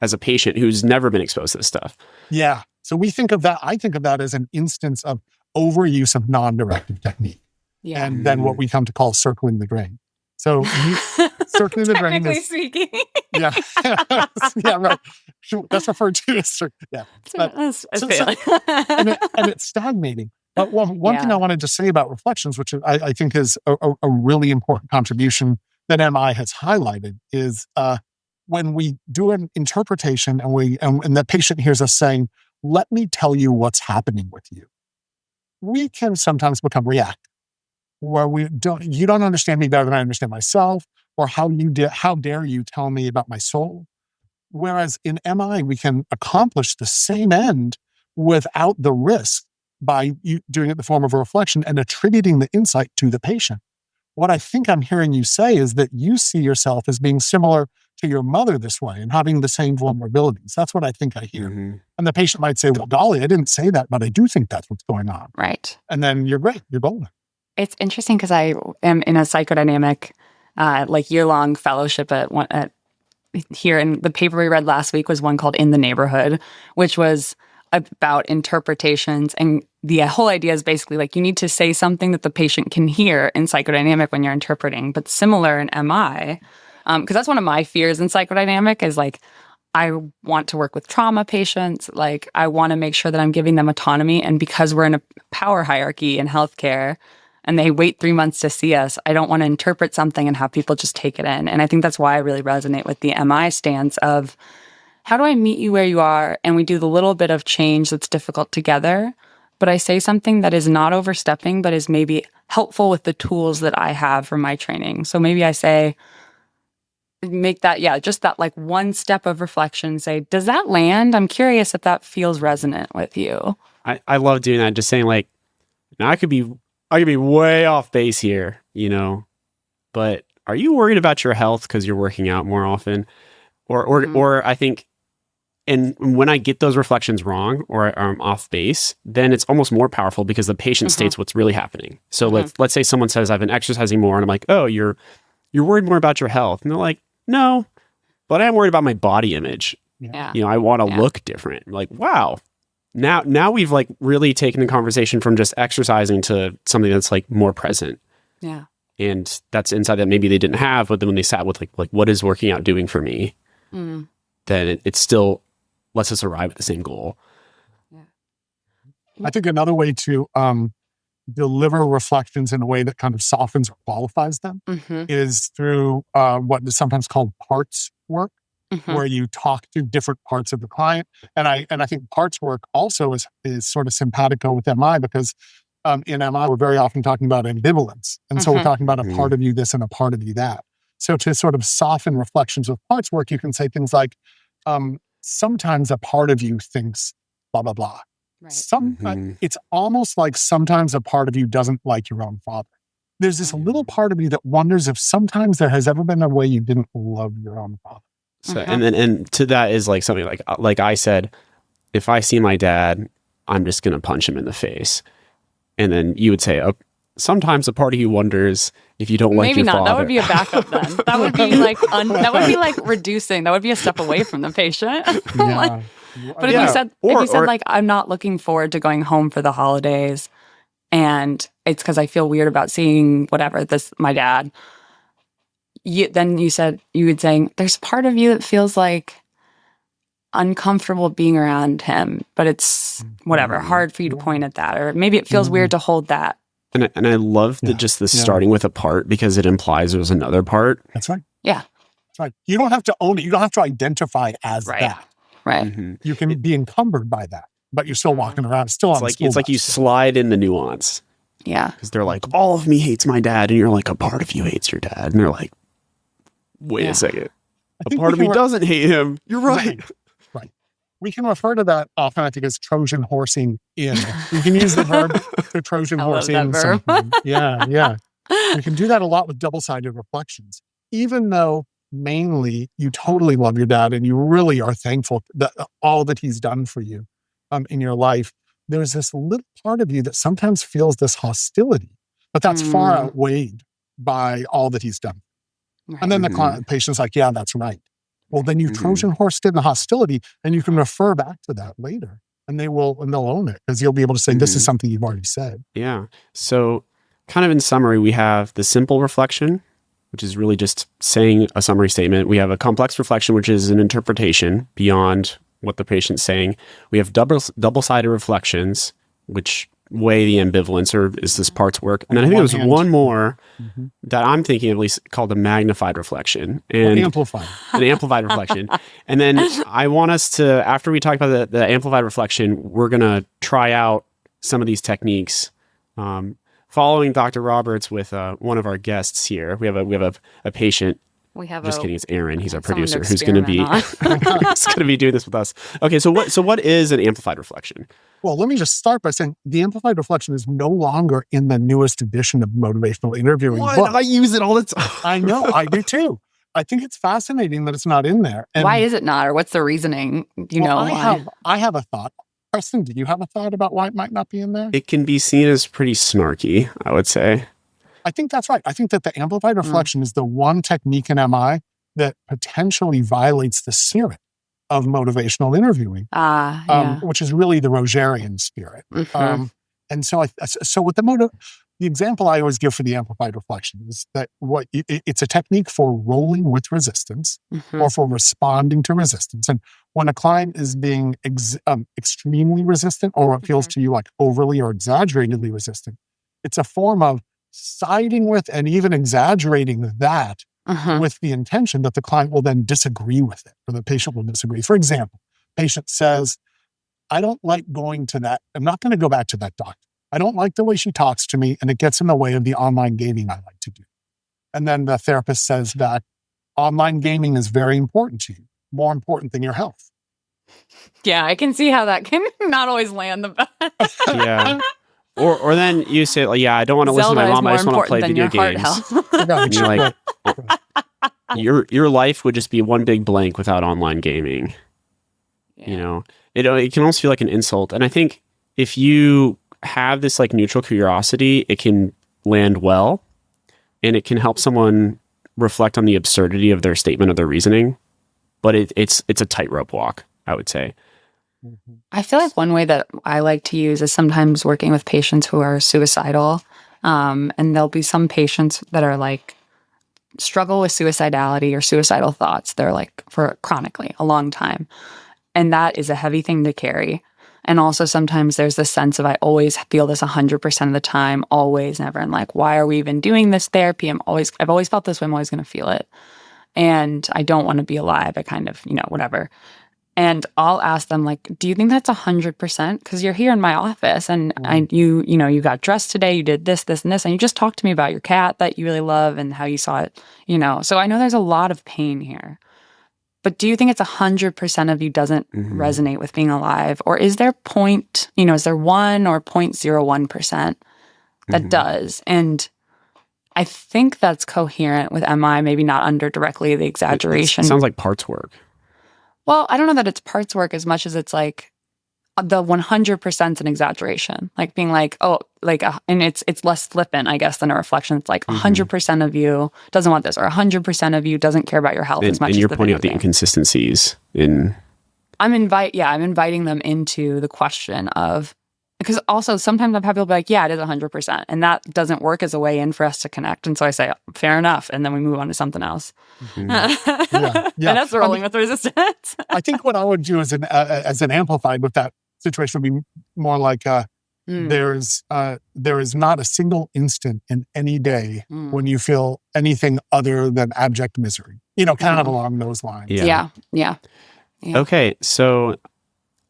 as a patient who's never been exposed to this stuff. Yeah. So I think of that as an instance of overuse of non-directive technique. Yeah. And then what we come to call circling the drain. So circling the drain technically speaking. Yeah. Yeah, right. That's referred to as and it's stagnating. But one thing I wanted to say about reflections, which I think is a really important contribution that MI has highlighted, is when we do an interpretation and the patient hears us saying, let me tell you what's happening with you, we can sometimes become reactive, where you don't understand me better than I understand myself, or how dare you tell me about my soul. Whereas in MI, we can accomplish the same end without the risk by you doing it in the form of a reflection and attributing the insight to the patient. What I think I'm hearing you say is that you see yourself as being similar to your mother this way and having the same vulnerabilities. That's what I think I hear. Mm-hmm. And the patient might say, well, golly, I didn't say that, but I do think that's what's going on. Right. And then you're great. You're golden. It's interesting because I am in a psychodynamic, year-long fellowship at here. And the paper we read last week was one called In the Neighborhood, which was about interpretations. And the whole idea is basically like you need to say something that the patient can hear in psychodynamic when you're interpreting, but similar in MI. Because that's one of my fears in psychodynamic is like, I want to work with trauma patients. Like, I want to make sure that I'm giving them autonomy. And because we're in a power hierarchy in healthcare and they wait 3 months to see us, I don't want to interpret something and have people just take it in. And I think that's why I really resonate with the MI stance of how do I meet you where you are? And we do the little bit of change that's difficult together. But I say something that is not overstepping, but is maybe helpful with the tools that I have from my training. So maybe I say, make that, just that like one step of reflection, say, does that land? I'm curious if that feels resonant with you. I love doing that. Just saying like, now I could be way off base here, but are you worried about your health because you're working out more often? Or I think, and when I get those reflections wrong or I'm off base, then it's almost more powerful because the patient states what's really happening. So let's say someone says, I've been exercising more, and I'm like, oh, you're worried more about your health. And they're like, no, but I am worried about my body image. Yeah. I want to look different. I'm like, wow. Now we've like really taken the conversation from just exercising to something that's like more present. Yeah. And that's insight that maybe they didn't have, but then when they sat with like what is working out doing for me, then it still lets us arrive at the same goal. Yeah. I think another way to deliver reflections in a way that kind of softens or qualifies them is through what is sometimes called parts work. where you talk to different parts of the client. And I think parts work also is sort of simpatico with MI because in MI, we're very often talking about ambivalence. And so we're talking about a part of you this and a part of you that. So to sort of soften reflections with parts work, you can say things like, sometimes a part of you thinks blah, blah, blah. Right. It's almost like sometimes a part of you doesn't like your own father. There's this little part of you that wonders if sometimes there has ever been a way you didn't love your own father. So, and to that is like something like I said, if I see my dad, I'm just going to punch him in the face. And then you would say, sometimes a part of you wonders if you don't like your father. Maybe not. That would be a backup then. That would be like that would be like reducing. That would be a step away from the patient. Yeah. But if you said like, I'm not looking forward to going home for the holidays, and it's because I feel weird about seeing my dad. Then you would say there's part of you that feels like uncomfortable being around him, but it's hard for you to point at that, or maybe it feels weird to hold that. And I love starting with a part because it implies there's another part. That's right. Yeah, that's right. You don't have to own it. You don't have to identify as that. Right. You can be encumbered by that, but you're still walking around, still on the school It's like you slide in the nuance. Yeah. Because they're like, all of me hates my dad. And you're like, a part of you hates your dad. And they're like, wait a second. A part of me doesn't hate him. You're right. Right. We can refer to that often, I think, as Trojan horsing in. You can use the verb to Trojan horse in. Yeah. We can do that a lot with double-sided reflections. Even though mainly you totally love your dad and you really are thankful that all that he's done for you in your life, there's this little part of you that sometimes feels this hostility, but that's far outweighed by all that he's done. Right. And then the patient's like, yeah, that's right. Well, then you Trojan horsed in the hostility, and you can refer back to that later, and they'll own it because you'll be able to say, this is something you've already said. Yeah. So kind of in summary, we have the simple reflection, which is really just saying a summary statement. We have a complex reflection, which is an interpretation beyond what the patient's saying. We have double-sided reflections, which weigh the ambivalence, or is this parts work? And then I think there's one more that I'm thinking at least called a magnified reflection. And an amplified reflection. And then I want us to, after we talk about the amplified reflection, we're going to try out some of these techniques. Following Dr. Roberts with one of our guests here, we have a patient. Just kidding, it's Aron. He's our producer who's going to be doing this with us. Okay, so what is an amplified reflection? Well, let me just start by saying the amplified reflection is no longer in the newest edition of motivational interviewing book. I use it all the time. I know, I do too. I think it's fascinating that it's not in there. And why is it not, or what's the reasoning? I have a thought. Preston, do you have a thought about why it might not be in there? It can be seen as pretty snarky, I would say. I think that's right. I think that the amplified reflection is the one technique in MI that potentially violates the spirit of motivational interviewing, which is really the Rogerian spirit. And so with the example I always give for the amplified reflection is that it's a technique for rolling with resistance or for responding to resistance. And when a client is being extremely resistant, or it feels to you like overly or exaggeratedly resistant, it's a form of siding with and even exaggerating that with the intention that the client will then disagree with it, or the patient will disagree. For example, patient says, I don't like going to that. I'm not going to go back to that doctor. I don't like the way she talks to me, and it gets in the way of the online gaming I like to do. And then the therapist says that online gaming is very important to you, more important than your health. Yeah, I can see how that can not always land the best. Yeah. Or then you say, I don't want to listen to my mom. I just want to play video games. And you're like, your life would just be one big blank without online gaming. Yeah. You know, it can almost feel like an insult. And I think if you have this like neutral curiosity, it can land well, and it can help someone reflect on the absurdity of their statement or their reasoning. But it's a tightrope walk, I would say. I feel like one way that I like to use is sometimes working with patients who are suicidal. And there'll be some patients that are like struggle with suicidality or suicidal thoughts. They're like for chronically a long time. And that is a heavy thing to carry. And also sometimes there's this sense of I always feel this 100% of the time, always, never. And like, why are we even doing this therapy? I've always felt this way. I'm always going to feel it. and I don't want to be alive. I kind of, whatever. And I'll ask them, like, do you think that's 100%? Because you're here in my office and you got dressed today, you did this, this, and this, and you just talked to me about your cat that you really love and how you saw it, So I know there's a lot of pain here. But do you think it's 100% of you doesn't resonate with being alive? Or is there is there 1 or 0.01% that does? And I think that's coherent with MI, maybe not under directly the exaggeration. It sounds like parts work. Well, I don't know that it's parts work as much as it's like the 100% is an exaggeration. Like being like, and it's less flippant, I guess, than a reflection. It's like 100% of you doesn't want this, or 100% of you doesn't care about your health as much as you're pointing out the inconsistencies in. I'm inviting them into the question of, because also sometimes I've had people be like, yeah, it is 100%. And that doesn't work as a way in for us to connect. And so I say, fair enough. And then we move on to something else. Yeah. And that's rolling with resistance. I think what I would do as an amplified with that situation would be more like there is not a single instant in any day when you feel anything other than abject misery. Kind of along those lines. Yeah. Okay, so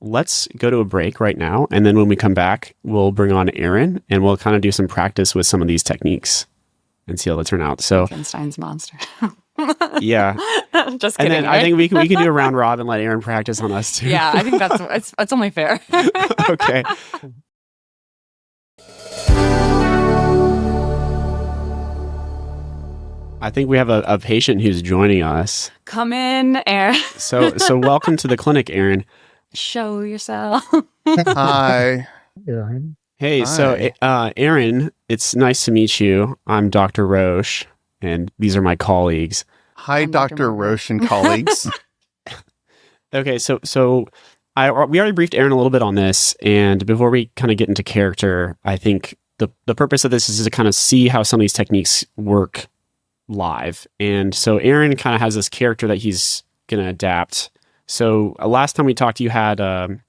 let's go to a break right now. And then when we come back, we'll bring on Aron and we'll kind of do some practice with some of these techniques and see how they turn out. So Frankenstein's monster. Yeah. Just kidding. And then right? I think we can do a round robin and let Aron practice on us too. Yeah, I think that's only fair. Okay. I think we have a patient who's joining us. Come in, Aron. So welcome to the clinic, Aron. Show yourself. Hi. Aron. Hey, Hi. So Aron, it's nice to meet you. I'm Dr. Roche, and these are my colleagues. Hi, I'm Dr. Dr. Margaret. Roche and colleagues. Okay, so we already briefed Aron a little bit on this, and before we kind of get into character, I think the purpose of this is to kind of see how some of these techniques work live. And so Aron kind of has this character that he's going to adapt. So last time we talked, you had a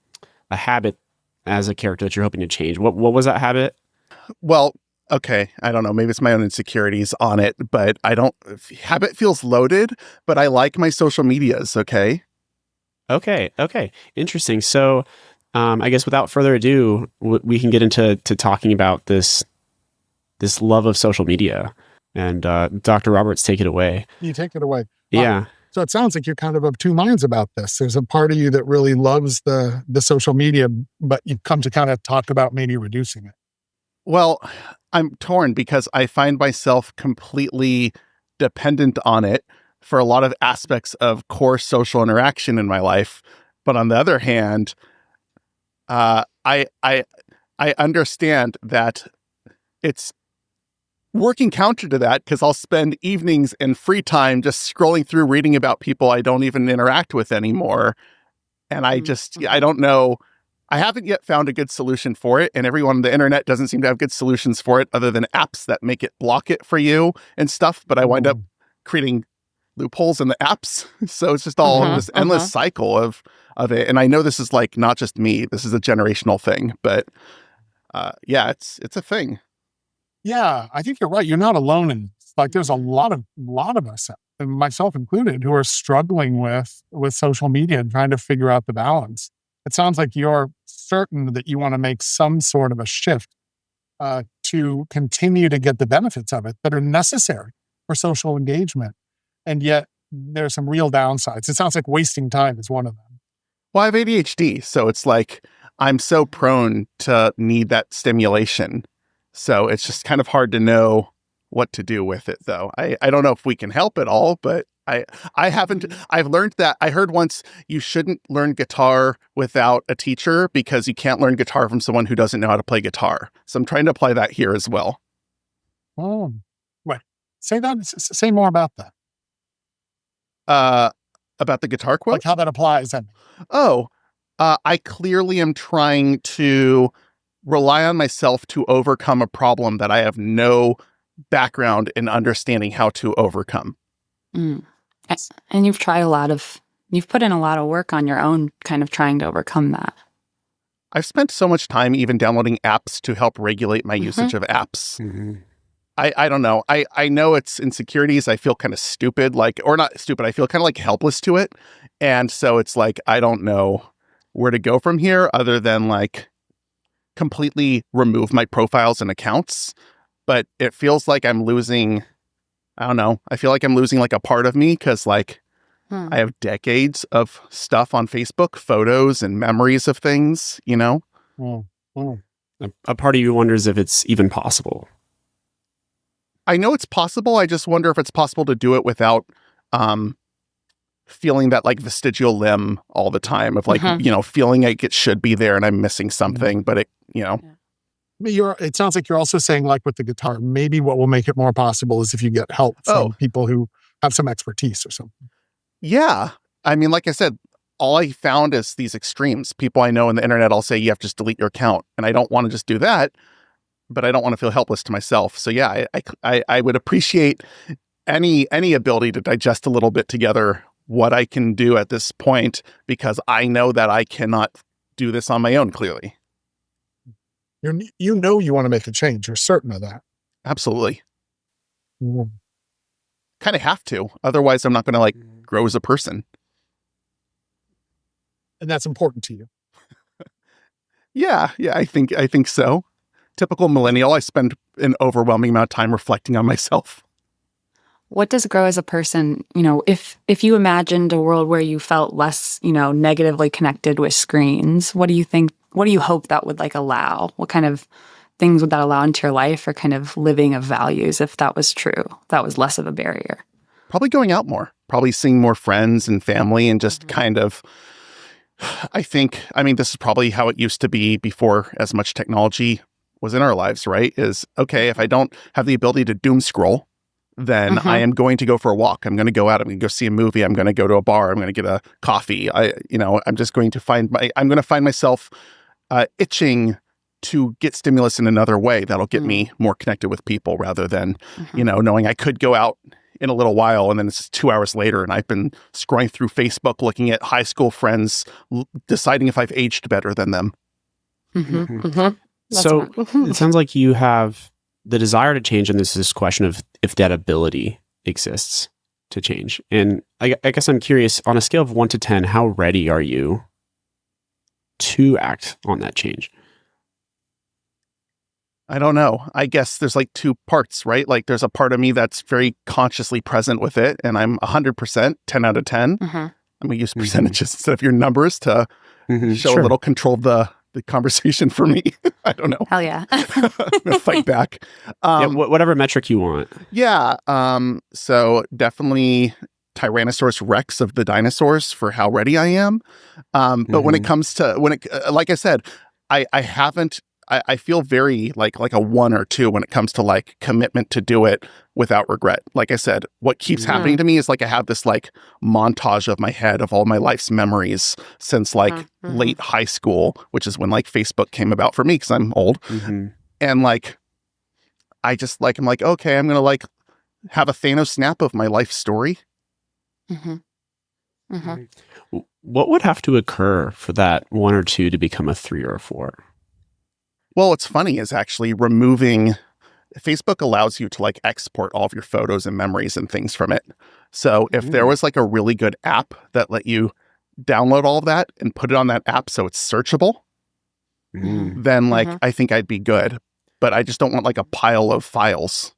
habit as a character that you're hoping to change. What was that habit? Well, okay, I don't know. Maybe it's my own insecurities on it, but habit feels loaded, but I like my social medias, okay? Okay. Interesting. So I guess without further ado, we can get into talking about this love of social media. And Dr. Roberts, take it away. You take it away. Yeah. So it sounds like you're kind of two minds about this. There's a part of you that really loves the social media, but you've come to kind of talk about maybe reducing it. Well, I'm torn because I find myself completely dependent on it for a lot of aspects of core social interaction in my life. But on the other hand, I understand that it's working counter to that because I'll spend evenings and free time just scrolling through reading about people I don't even interact with anymore. And I don't know. I haven't yet found a good solution for it. And everyone on the internet doesn't seem to have good solutions for it other than apps that make it block it for you and stuff. But I wind up creating loopholes in the apps. So it's just all this endless cycle of it. And I know this is like not just me. This is a generational thing. But yeah, it's a thing. Yeah, I think you're right. You're not alone in this. Like there's a lot of us, and myself included, who are struggling with social media and trying to figure out the balance. It sounds like you're certain that you want to make some sort of a shift to continue to get the benefits of it that are necessary for social engagement. And yet there's some real downsides. It sounds like wasting time is one of them. Well, I have ADHD, so it's like I'm so prone to need that stimulation. So it's just kind of hard to know what to do with it, though. I don't know if we can help at all, but I've learned that. I heard once you shouldn't learn guitar without a teacher because you can't learn guitar from someone who doesn't know how to play guitar. So I'm trying to apply that here as well. Oh, wait. Say more about that. About the guitar quote? Like how that applies. I clearly am trying to rely on myself to overcome a problem that I have no background in understanding how to overcome. And you've put in a lot of work on your own kind of trying to overcome that. I've spent so much time even downloading apps to help regulate my usage of apps. Mm-hmm. I don't know. I know it's insecurities. I feel kind of stupid, like, or not stupid. I feel kind of like helpless to it. And so it's like, I don't know where to go from here other than like completely remove my profiles and accounts. But it feels like I'm losing, I don't know. I feel like I'm losing like a part of me because like I have decades of stuff on Facebook, photos and memories of things, you know? A part of you wonders if it's even possible. I know it's possible. I just wonder if it's possible to do it without feeling that like vestigial limb all the time of like, you know, feeling like it should be there and I'm missing something, but it, you know. It sounds like you're also saying, like with the guitar, maybe what will make it more possible is if you get help from people who have some expertise or something. Yeah. I mean, like I said, all I found is these extremes. People I know on the internet, I'll say, you have to just delete your account. And I don't want to just do that, but I don't want to feel helpless to myself. So yeah, I would appreciate any ability to digest a little bit together what I can do at this point, because I know that I cannot do this on my own, clearly. You know you want to make a change. You're certain of that. Absolutely. Kind of have to. Otherwise, I'm not going to like grow as a person. And that's important to you. Yeah, I think so. Typical millennial, I spend an overwhelming amount of time reflecting on myself. What does grow as a person, you know, if you imagined a world where you felt less, you know, negatively connected with screens, what do you hope that would like allow? What kind of things would that allow into your life, or kind of living of values, if that was true, that was less of a barrier? Probably going out more, probably seeing more friends and family, and just kind of, I mean, this is probably how it used to be before as much technology was in our lives, right? Is, okay, if I don't have the ability to doom scroll, then I am going to go for a walk. I'm going to go out. I'm going to go see a movie. I'm going to go to a bar. I'm going to get a coffee. I'm just going to find myself itching to get stimulus in another way that'll get me more connected with people, rather than, you know, knowing I could go out in a little while and then it's 2 hours later and I've been scrolling through Facebook looking at high school friends, deciding if I've aged better than them. So it sounds like you have the desire to change, and this is this question of if that ability exists to change. And I guess I'm curious, on a scale of 1 to 10, how ready are you to act on that change? I don't know. I guess there's like two parts, right? Like there's a part of me that's very consciously present with it, and I'm 100%, 10 out of 10. I'm going to use percentages instead of your numbers to show a little control of the conversation for me. I don't know. Hell yeah. I'm going to fight back. Whatever metric you want. Yeah. So definitely Tyrannosaurus Rex of the dinosaurs for how ready I am. But when it comes to, like I said, I feel very like a 1 or 2 when it comes to like commitment to do it without regret. Like I said, what keeps happening to me is like I have this like montage of my head of all my life's memories since like late high school, which is when like Facebook came about for me because I'm old. And like, I just like, I'm like, okay, I'm going to like have a Thanos snap of my life story. What would have to occur for that 1 or 2 to become a 3 or a 4? Well, what's funny is actually removing Facebook allows you to like export all of your photos and memories and things from it. So if there was like a really good app that let you download all of that and put it on that app so it's searchable, then like I think I'd be good. But I just don't want like a pile of files.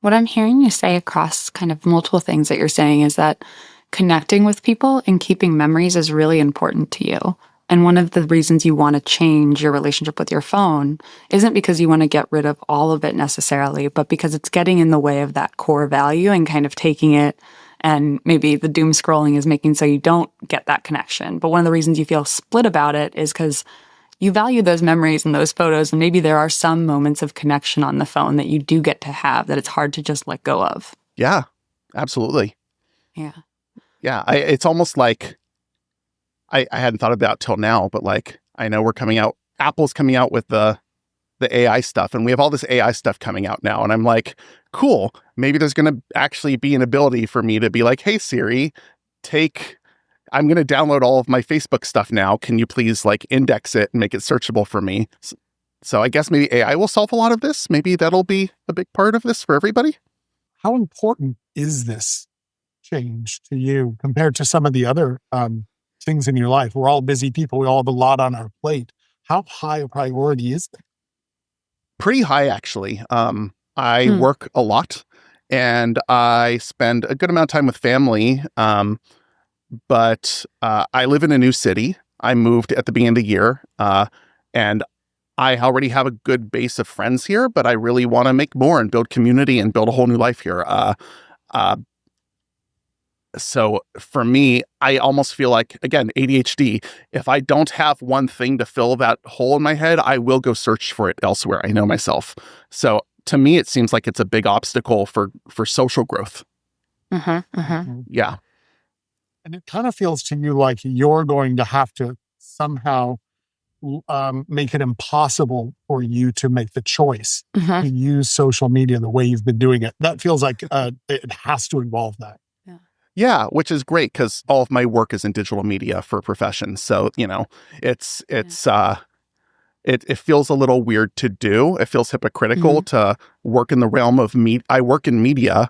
What I'm hearing you say across kind of multiple things that you're saying is that connecting with people and keeping memories is really important to you. And one of the reasons you want to change your relationship with your phone isn't because you want to get rid of all of it necessarily, but because it's getting in the way of that core value and kind of taking it, and maybe the doom scrolling is making so you don't get that connection. But one of the reasons you feel split about it is because you value those memories and those photos, and maybe there are some moments of connection on the phone that you do get to have that it's hard to just let go of. Yeah, absolutely. Yeah. Yeah, it's almost like I hadn't thought about till now, but like I know Apple's coming out with the AI stuff, and we have all this AI stuff coming out now, and I'm like, cool, maybe there's going to actually be an ability for me to be like, hey Siri, I'm going to download all of my Facebook stuff now. Can you please like index it and make it searchable for me? So I guess maybe AI will solve a lot of this. Maybe that'll be a big part of this for everybody. How important is this change to you compared to some of the other things in your life? We're all busy people. We all have a lot on our plate. How high a priority is that? Pretty high, actually. I work a lot and I spend a good amount of time with family. But I live in a new city. I moved at the beginning of the year, and I already have a good base of friends here, but I really want to make more and build community and build a whole new life here. So for me, I almost feel like, again, ADHD, if I don't have one thing to fill that hole in my head, I will go search for it elsewhere. I know myself. So to me, it seems like it's a big obstacle for social growth. Yeah. And it kind of feels to you like you're going to have to somehow make it impossible for you to make the choice to use social media the way you've been doing it. That feels like it has to involve that. Yeah, which is great because all of my work is in digital media for professions. So, it feels a little weird to do. It feels hypocritical to work in the realm of I work in media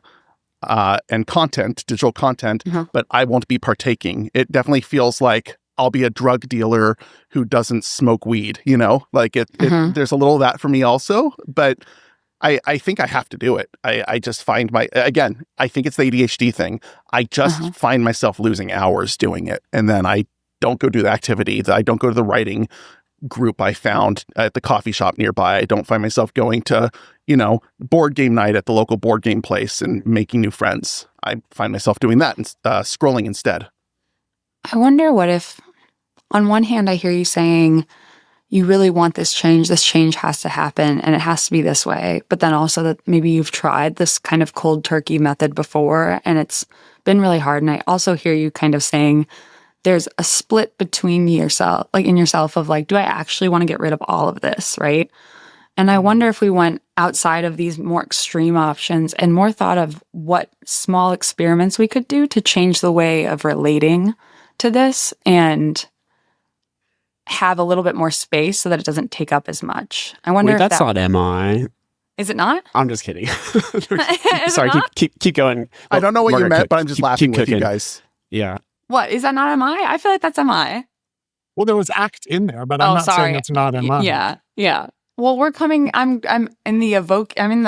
and content, digital content, but I won't be partaking. It definitely feels like I'll be a drug dealer who doesn't smoke weed, there's a little of that for me also, but I think I have to do it. I just find I think it's the ADHD thing. I just find myself losing hours doing it. And then I don't go do the activity. I don't go to the writing group I found at the coffee shop nearby. I don't find myself going to, board game night at the local board game place and making new friends. I find myself doing that and scrolling instead. I wonder what if, on one hand, I hear you saying you really want this change has to happen and it has to be this way, but then also that maybe you've tried this kind of cold turkey method before and it's been really hard. And I also hear you kind of saying there's a split between yourself, like in yourself of like, do I actually want to get rid of all of this, right? And I wonder if we went outside of these more extreme options and more thought of what small experiments we could do to change the way of relating to this and have a little bit more space so that it doesn't take up as much. I wonder if that's not MI. Is it not? I'm just kidding. Sorry, keep going. Well, I don't know what Margaret, you meant, but I'm just laughing with you guys. Yeah. What? Is that not MI? I feel like that's MI. Well, there was ACT in there, but I'm not saying it's not MI. Yeah. Well, we're coming. I'm in the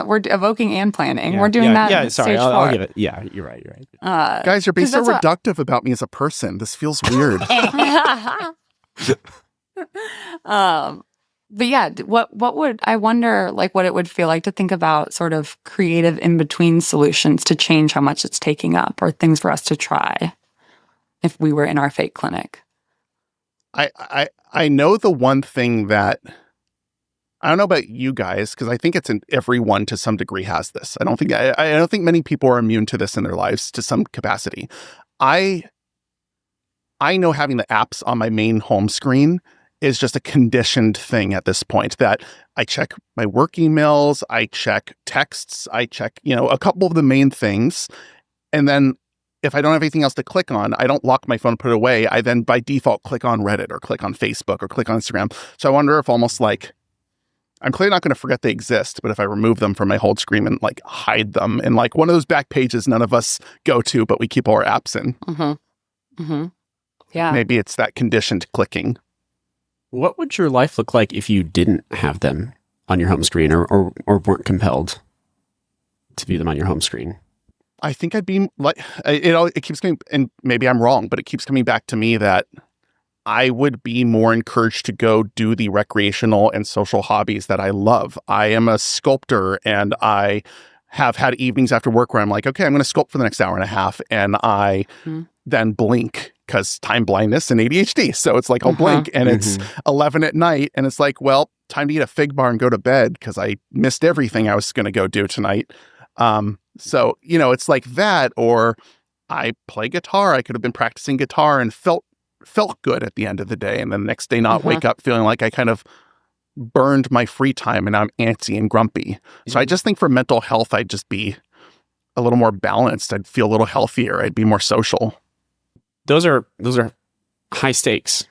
we're evoking and planning. Yeah, we're doing that. Yeah, sorry. Stage I'll 4. give it. Yeah, you're right. Guys, you're being so reductive about me as a person. This feels weird. But yeah, what would I wonder, like, what it would feel like to think about sort of creative in between solutions to change how much it's taking up, or things for us to try if we were in our fake clinic. I know the one thing that I don't know about you guys, because I think it's in everyone to some degree has this. I don't think many people are immune to this in their lives to some capacity. I know having the apps on my main home screen is just a conditioned thing at this point, that I check my work emails, I check texts, I check, a couple of the main things. And then if I don't have anything else to click on, I don't lock my phone and put it away. I then by default click on Reddit or click on Facebook or click on Instagram. So I wonder if almost like, I'm clearly not going to forget they exist, but if I remove them from my hold screen and like hide them in like one of those back pages none of us go to, but we keep all our apps in. Yeah. Maybe it's that conditioned clicking. What would your life look like if you didn't have them on your home screen or weren't compelled to view them on your home screen? I think I'd be like, it keeps coming, and maybe I'm wrong, but it keeps coming back to me that I would be more encouraged to go do the recreational and social hobbies that I love. I am a sculptor and I have had evenings after work where I'm like, okay, I'm going to sculpt for the next hour and a half. And I then blink because time blindness and ADHD. So it's like, I'll blink and it's 11 at night. And it's like, well, time to eat a fig bar and go to bed because I missed everything I was going to go do tonight. So, it's like that, or I play guitar. I could have been practicing guitar and felt good at the end of the day. And then the next day not wake up feeling like I kind of burned my free time and I'm antsy and grumpy. So I just think for mental health, I'd just be a little more balanced. I'd feel a little healthier. I'd be more social. Those are high stakes.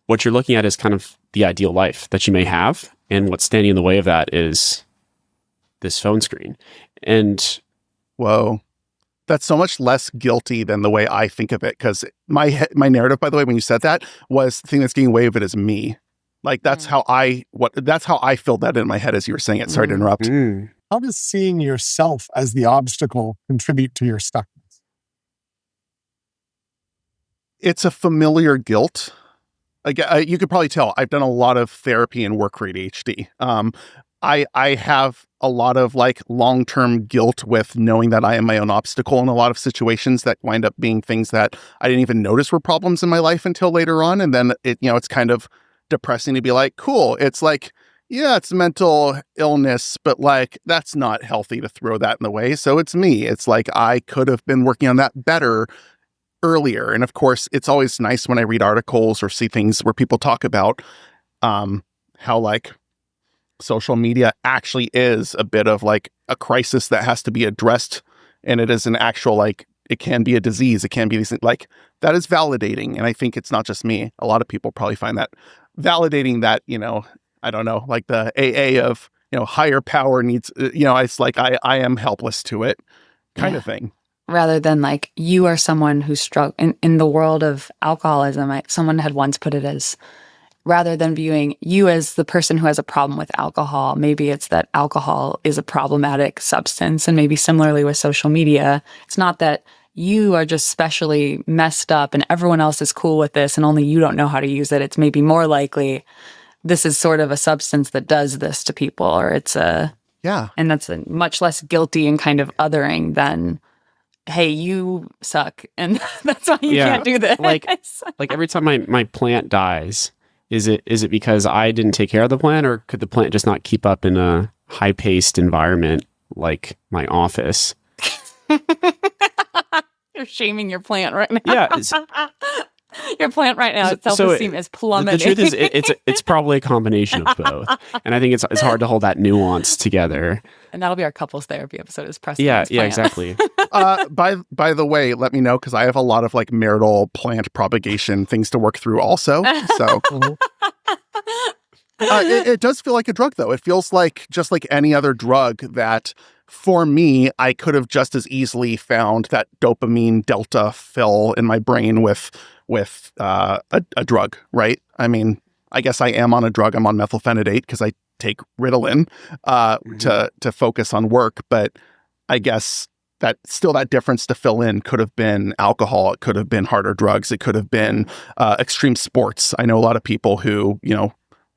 what you're looking at is kind of the ideal life that you may have. And what's standing in the way of that is this phone screen. And whoa, that's so much less guilty than the way I think of it. Because my narrative, by the way, when you said that, was the thing that's getting in the way of it is me. Like that's how I filled that in my head as you were saying it. Sorry to interrupt. How does seeing yourself as the obstacle contribute to your stuckness? It's a familiar guilt. You could probably tell I've done a lot of therapy and work for ADHD. I have a lot of like long-term guilt with knowing that I am my own obstacle in a lot of situations that wind up being things that I didn't even notice were problems in my life until later on. And then it's kind of depressing to be like, cool. It's like, yeah, it's mental illness, but like, that's not healthy to throw that in the way. So it's me. It's like, I could have been working on that better earlier. And of course, it's always nice when I read articles or see things where people talk about how like social media actually is a bit of like a crisis that has to be addressed. And it is an actual, like, it can be a disease. It can be these things. Like, that is validating. And I think it's not just me. A lot of people probably find that validating that, I don't know, like the AA of, higher power needs, it's like, I am helpless to it kind of thing. Rather than like, you are someone who struggle in the world of alcoholism. Someone had once put it as, rather than viewing you as the person who has a problem with alcohol, maybe it's that alcohol is a problematic substance. And maybe similarly with social media, it's not that you are just specially messed up and everyone else is cool with this and only you don't know how to use it. It's maybe more likely this is sort of a substance that does this to people, or it's and that's a much less guilty and kind of othering than, hey, you suck and that's why you can't do this. Like every time my plant dies, is it because I didn't take care of the plant, or could the plant just not keep up in a high-paced environment like my office? You're shaming your plant right now. Yeah. Your plant right now, its self-esteem is plummeting. The truth is, it's probably a combination of both. And I think it's hard to hold that nuance together. And that'll be our couples therapy episode, is Preston. Yeah, exactly. By the way, let me know, because I have a lot of like marital plant propagation things to work through also. So it does feel like a drug, though. It feels like just like any other drug that, for me, I could have just as easily found that dopamine delta fill in my brain with a drug, right? I mean, I guess I am on a drug. I'm on methylphenidate because I take Ritalin to focus on work. But I guess that difference to fill in could have been alcohol. It could have been harder drugs. It could have been extreme sports. I know a lot of people who,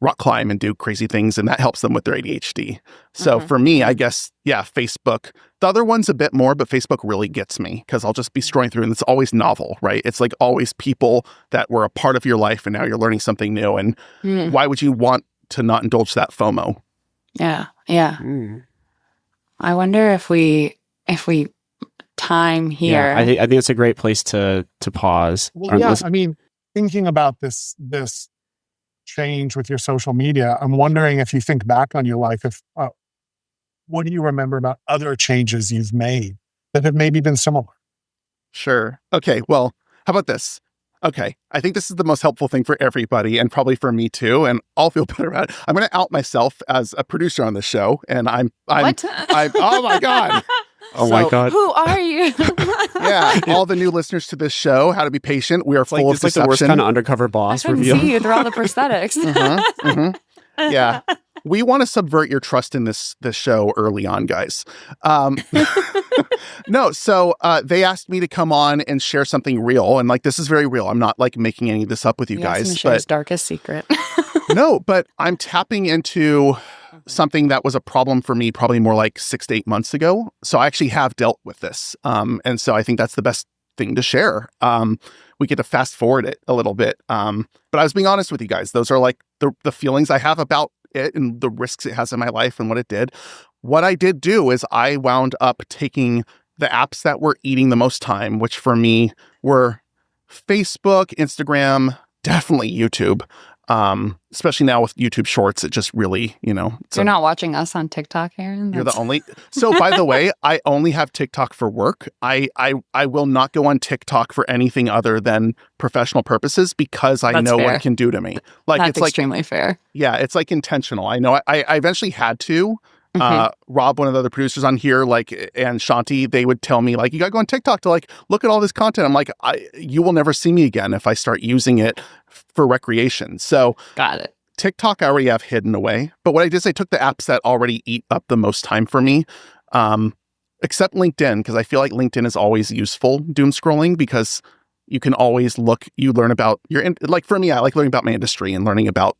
rock climb and do crazy things, and that helps them with their ADHD. So for me, I guess, Facebook. The other one's a bit more, but Facebook really gets me because I'll just be scrolling through and it's always novel, right? It's like always people that were a part of your life and now you're learning something new. And why would you want to not indulge that FOMO? Yeah. I wonder if we time here. Yeah, I think it's a great place to pause. Well, I mean, thinking about this change with your social media, I'm wondering if you think back on your life, what do you remember about other changes you've made that have maybe been similar? Sure. Okay. Well, how about this? Okay. I think this is the most helpful thing for everybody and probably for me too. And I'll feel better about it. I'm going to out myself as a producer on the show. And I'm oh my God. My God. Who are you? Yeah. All the new listeners to this show, how to be patient. We are full of deception. It's like the worst kind of undercover boss review. See you through all the prosthetics. Yeah. We want to subvert your trust in this show early on, guys. No, so they asked me to come on and share something real. And like, this is very real. I'm not like making any of this up with you guys. Share his darkest secret. No, but I'm tapping into something that was a problem for me probably more like 6 to 8 months ago. So I actually have dealt with this. And so I think that's the best thing to share. We get to fast forward it a little bit. But I was being honest with you guys. Those are like the feelings I have about it and the risks it has in my life and what it did. What I did do is I wound up taking the apps that were eating the most time, which for me were Facebook, Instagram, definitely YouTube. Especially now with YouTube Shorts, it just really, You're not watching us on TikTok, Aron? You're the only. So by the way, I only have TikTok for work. I will not go on TikTok for anything other than professional purposes because I know what it can do to me. Like That's it's extremely fair. Yeah, it's like intentional. I know I eventually had to. Rob, one of the other producers on here, and Shanti, they would tell me you gotta go on TikTok to look at all this content. I'm like, you will never see me again if I start using it for recreation. So got it. TikTok I already have hidden away, but what I did is I took the apps that already eat up the most time for me, except LinkedIn, because I feel like LinkedIn is always useful doom scrolling because you can always you learn about for me, I like learning about my industry and learning about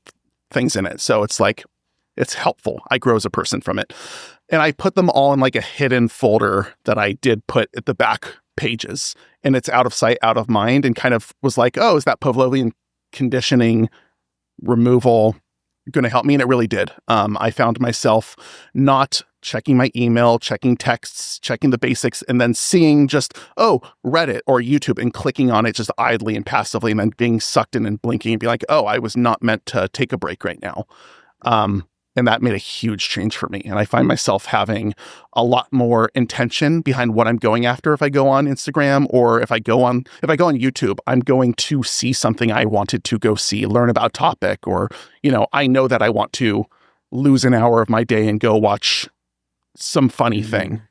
things in it. So it's helpful. I grow as a person from it. And I put them all in a hidden folder that I did put at the back pages, and it's out of sight, out of mind, and kind of was oh, is that Pavlovian conditioning removal going to help me? And it really did. I found myself not checking my email, checking texts, checking the basics, and then seeing just, Reddit or YouTube and clicking on it just idly and passively, and then being sucked in and blinking and be like, oh, I was not meant to take a break right now. And that made a huge change for me. And I find myself having a lot more intention behind what I'm going after. If I go on Instagram or if I go on YouTube, I'm going to see something I wanted to go see, learn about topic, or, I know that I want to lose an hour of my day and go watch some funny thing.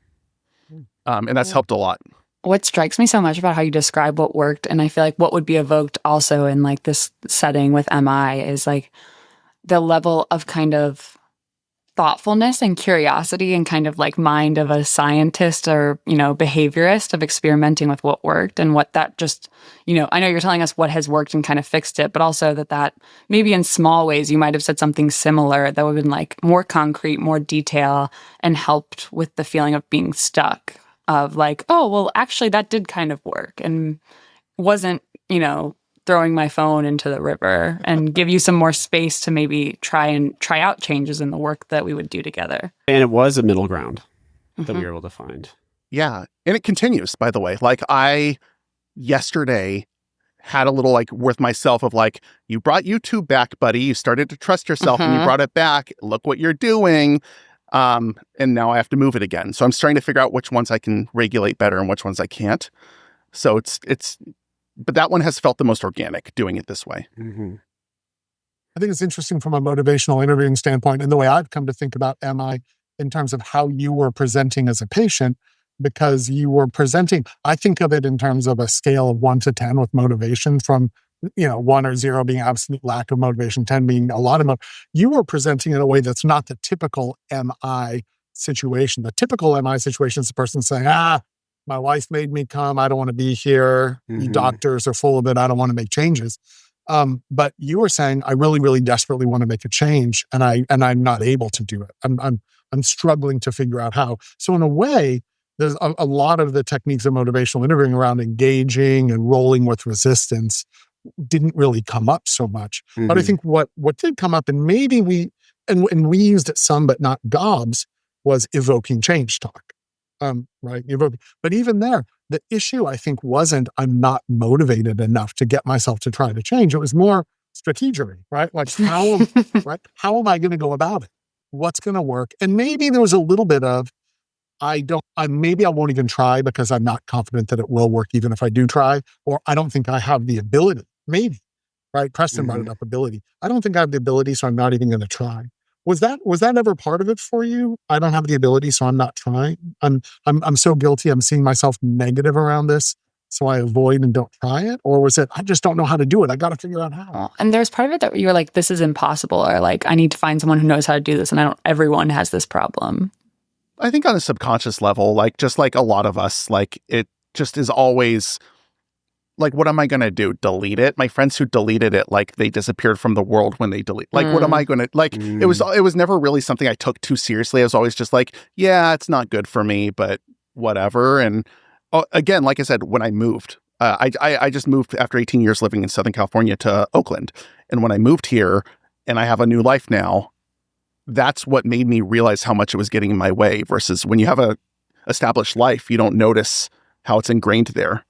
And that's helped a lot. What strikes me so much about how you describe what worked, and I feel like what would be evoked also in this setting with MI is the level of kind of thoughtfulness and curiosity and kind of mind of a scientist or, behaviorist of experimenting with what worked and what that just, I know you're telling us what has worked and kind of fixed it, but also that maybe in small ways you might have said something similar that would have been more concrete, more detail, and helped with the feeling of being stuck of oh, well, actually that did kind of work and wasn't, throwing my phone into the river, and give you some more space to maybe try out changes in the work that we would do together. And it was a middle ground that we were able to find. Yeah. And it continues, by the way. I yesterday had a little with myself of you brought YouTube back, buddy. You started to trust yourself and you brought it back. Look what you're doing. And now I have to move it again. So I'm starting to figure out which ones I can regulate better and which ones I can't. So but that one has felt the most organic doing it this way. Mm-hmm. I think it's interesting from a motivational interviewing standpoint and the way I've come to think about MI in terms of how you were presenting as a patient, because you were presenting, I think of it in terms of a scale of 1 to 10 with motivation from, 1 or 0 being absolute lack of motivation, 10 being a lot of you were presenting in a way that's not the typical MI situation. The typical MI situation is the person saying, my wife made me come. I don't want to be here. You doctors are full of it. I don't want to make changes. But you were saying, I really, really desperately want to make a change, and I'm not able to do it. I'm struggling to figure out how. So in a way, there's a lot of the techniques of motivational interviewing around engaging and rolling with resistance didn't really come up so much. But I think what did come up, and maybe we used it some, but not gobs, was evoking change talk. Right. But even there, the issue, I think, wasn't I'm not motivated enough to get myself to try to change. It was more strategery, right? How am I going to go about it? What's going to work? And maybe there was a little bit of, maybe I won't even try because I'm not confident that it will work even if I do try, or I don't think I have the ability. Maybe, right? Preston brought it up, ability. I don't think I have the ability, so I'm not even going to try. Was that ever part of it for you? I don't have the ability, so I'm not trying. I'm so guilty. I'm seeing myself negative around this, so I avoid and don't try it. Or was it, I just don't know how to do it. I got to figure out how. And there's part of it that you were this is impossible, or I need to find someone who knows how to do this, and everyone has this problem. I think on a subconscious level, just like a lot of us, it just is always what am I going to do? Delete it? My friends who deleted it, they disappeared from the world when they delete. What am I going to, it was never really something I took too seriously. I was always just yeah, it's not good for me, but whatever. And again, like I said, when I moved, I just moved after 18 years living in Southern California to Oakland. And when I moved here and I have a new life now, that's what made me realize how much it was getting in my way versus when you have a established life, you don't notice how it's ingrained there.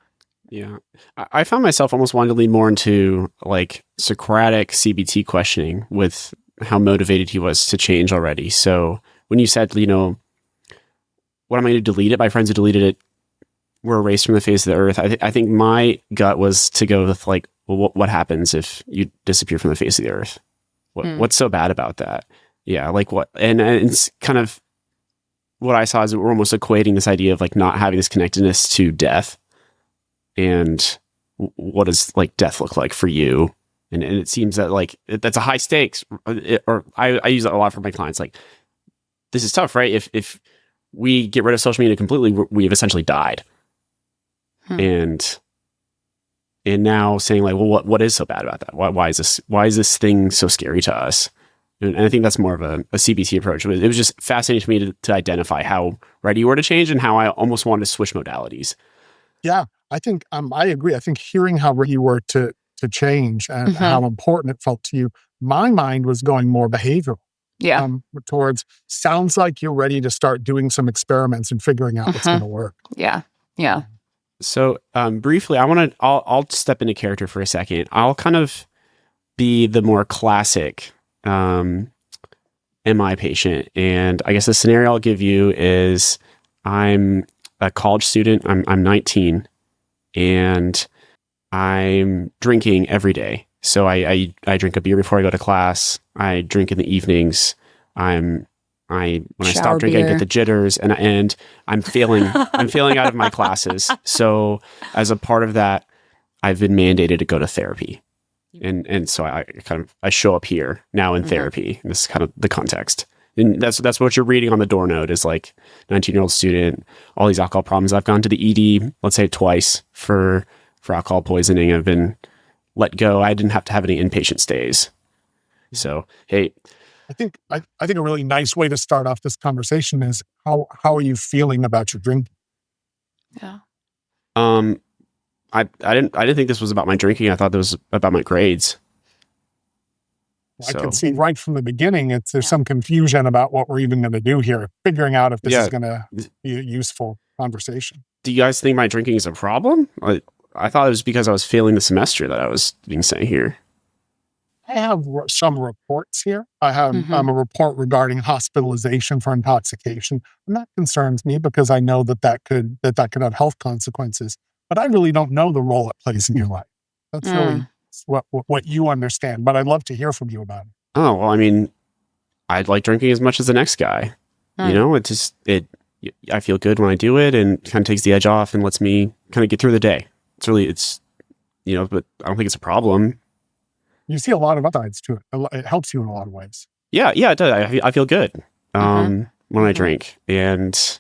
Yeah. I found myself almost wanting to lean more into like Socratic CBT questioning with how motivated he was to change already. So when you said, what am I going to delete it? My friends who deleted it were erased from the face of the earth. I think my gut was to go with like, well, what happens if you disappear from the face of the earth? What's so bad about that? Yeah, like what? And it's kind of what I saw is we're almost equating this idea of like not having this connectedness to death. And what does like death look like for you? And it seems that like that's a high stakes. Or I use it a lot for my clients. Like, this is tough, right? If we get rid of social media completely, we've essentially died. And now saying like, well, what is so bad about that? Why is this thing so scary to us? And I think that's more of a CBT approach. It was just fascinating to me to identify how ready you were to change and how I almost wanted to switch modalities. Yeah, I think I agree. I think hearing how ready you were to change and how important it felt to you, my mind was going more behavioral. Yeah. Towards sounds like you're ready to start doing some experiments and figuring out what's going to work. Yeah. Yeah. So briefly, I'll step into character for a second. I'll kind of be the more classic MI patient. And I guess the scenario I'll give you is I'm a college student. I'm 19 and I'm drinking every day. So I drink a beer before I go to class. I drink in the evenings. When I stop drinking, I get the jitters, and I'm failing. I'm failing out of my classes. So as a part of that, I've been mandated to go to therapy, and so I show up here now in therapy. And this is kind of the context, and that's what you're reading on the door note is like 19-year-old student, all these alcohol problems. I've gone to the ED, let's say twice for alcohol poisoning. I've been let go. I didn't have to have any inpatient stays. So hey. I think a really nice way to start off this conversation is how are you feeling about your drinking? Yeah. I didn't think this was about my drinking. I thought it was about my grades. I can see right from the beginning there's some confusion about what we're even going to do here, figuring out if this is going to be a useful conversation. Do you guys think my drinking is a problem? I thought it was because I was failing the semester that I was being sent here. I have some reports here. I have a report regarding hospitalization for intoxication, and that concerns me because I know that could have health consequences. But I really don't know the role it plays in your life. That's really what you understand. But I'd love to hear from you about it. Oh well, I mean, I'd like drinking as much as the next guy. You know, I feel good when I do it, and kind of takes the edge off and lets me kind of get through the day. But I don't think it's a problem. You see a lot of sides to it. It helps you in a lot of ways. Yeah, it does. I feel good when I drink, and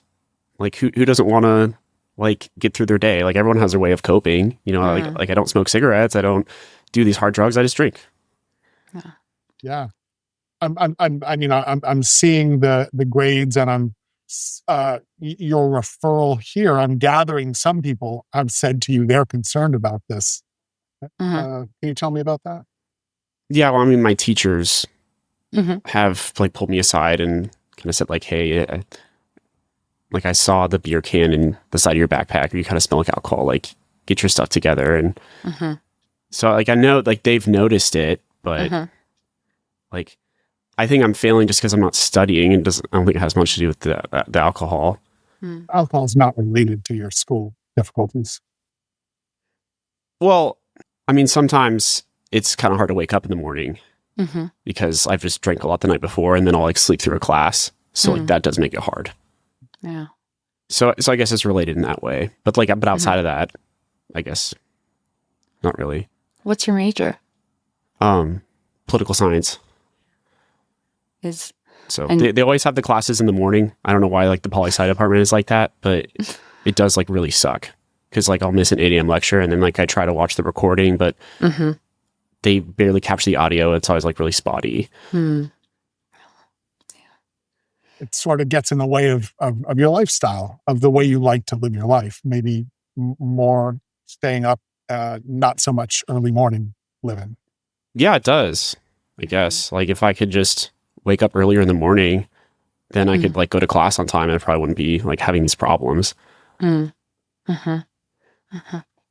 like who doesn't want to like get through their day? Like everyone has their way of coping. Like I don't smoke cigarettes. I don't do these hard drugs. I just drink. Yeah, I'm seeing the grades, and I'm your referral here. I'm gathering some people have said to you they're concerned about this. Can you tell me about that? Yeah, well, I mean, my teachers have like pulled me aside and kind of said like, hey, like I saw the beer can in the side of your backpack. You kind of smell like alcohol. Like, get your stuff together. And so like I know like they've noticed it, but like I think I'm failing just because I'm not studying. I don't think it has much to do with the alcohol. Alcohol is not related to your school difficulties. Well, I mean, sometimes it's kind of hard to wake up in the morning because I've just drank a lot the night before, and then I'll like sleep through a class. So like that does make it hard. Yeah. So I guess it's related in that way, but outside of that, I guess not really. What's your major? Political science. So they always have the classes in the morning. I don't know why like the poli-sci department is like that, but it does like really suck because like I'll miss an 8 a.m. lecture, and then like I try to watch the recording, but they barely capture the audio. It's always like really spotty. It sort of gets in the way of your lifestyle, of the way you like to live your life. Maybe more staying up, not so much early morning living. Yeah, it does. I guess like if I could just wake up earlier in the morning, then I could like go to class on time, and I probably wouldn't be like having these problems.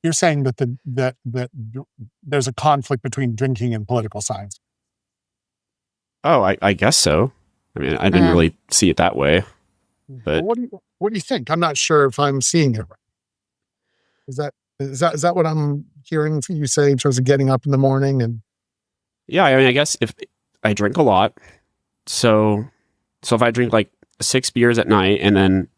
You're saying that there's a conflict between drinking and political science. Oh, I guess so. I mean, I didn't really see it that way. But what do you think? I'm not sure if I'm seeing it right. Is that what I'm hearing you say in terms of getting up in the morning? And yeah, I mean, I guess if I drink a lot, so if I drink like 6 beers at night and then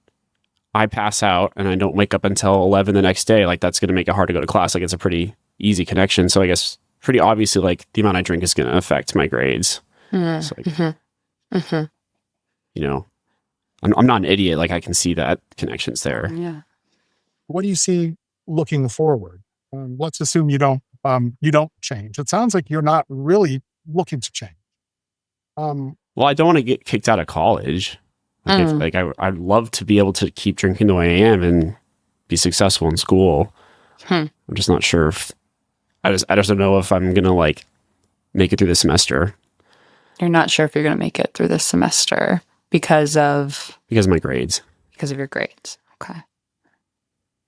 I pass out and I don't wake up until 11 the next day, like that's going to make it hard to go to class. Like it's a pretty easy connection. So I guess pretty obviously, like the amount I drink is going to affect my grades. So like, you know, I'm not an idiot. Like I can see that connection's there. Yeah. What do you see looking forward? Let's assume you don't change. It sounds like you're not really looking to change. Well, I don't want to get kicked out of college. Like, I'd love to be able to keep drinking the way I am and be successful in school. I'm just not sure if I just don't know if I'm gonna like make it through the semester. You're not sure if you're going to make it through this semester because of my grades. Because of your grades. Okay.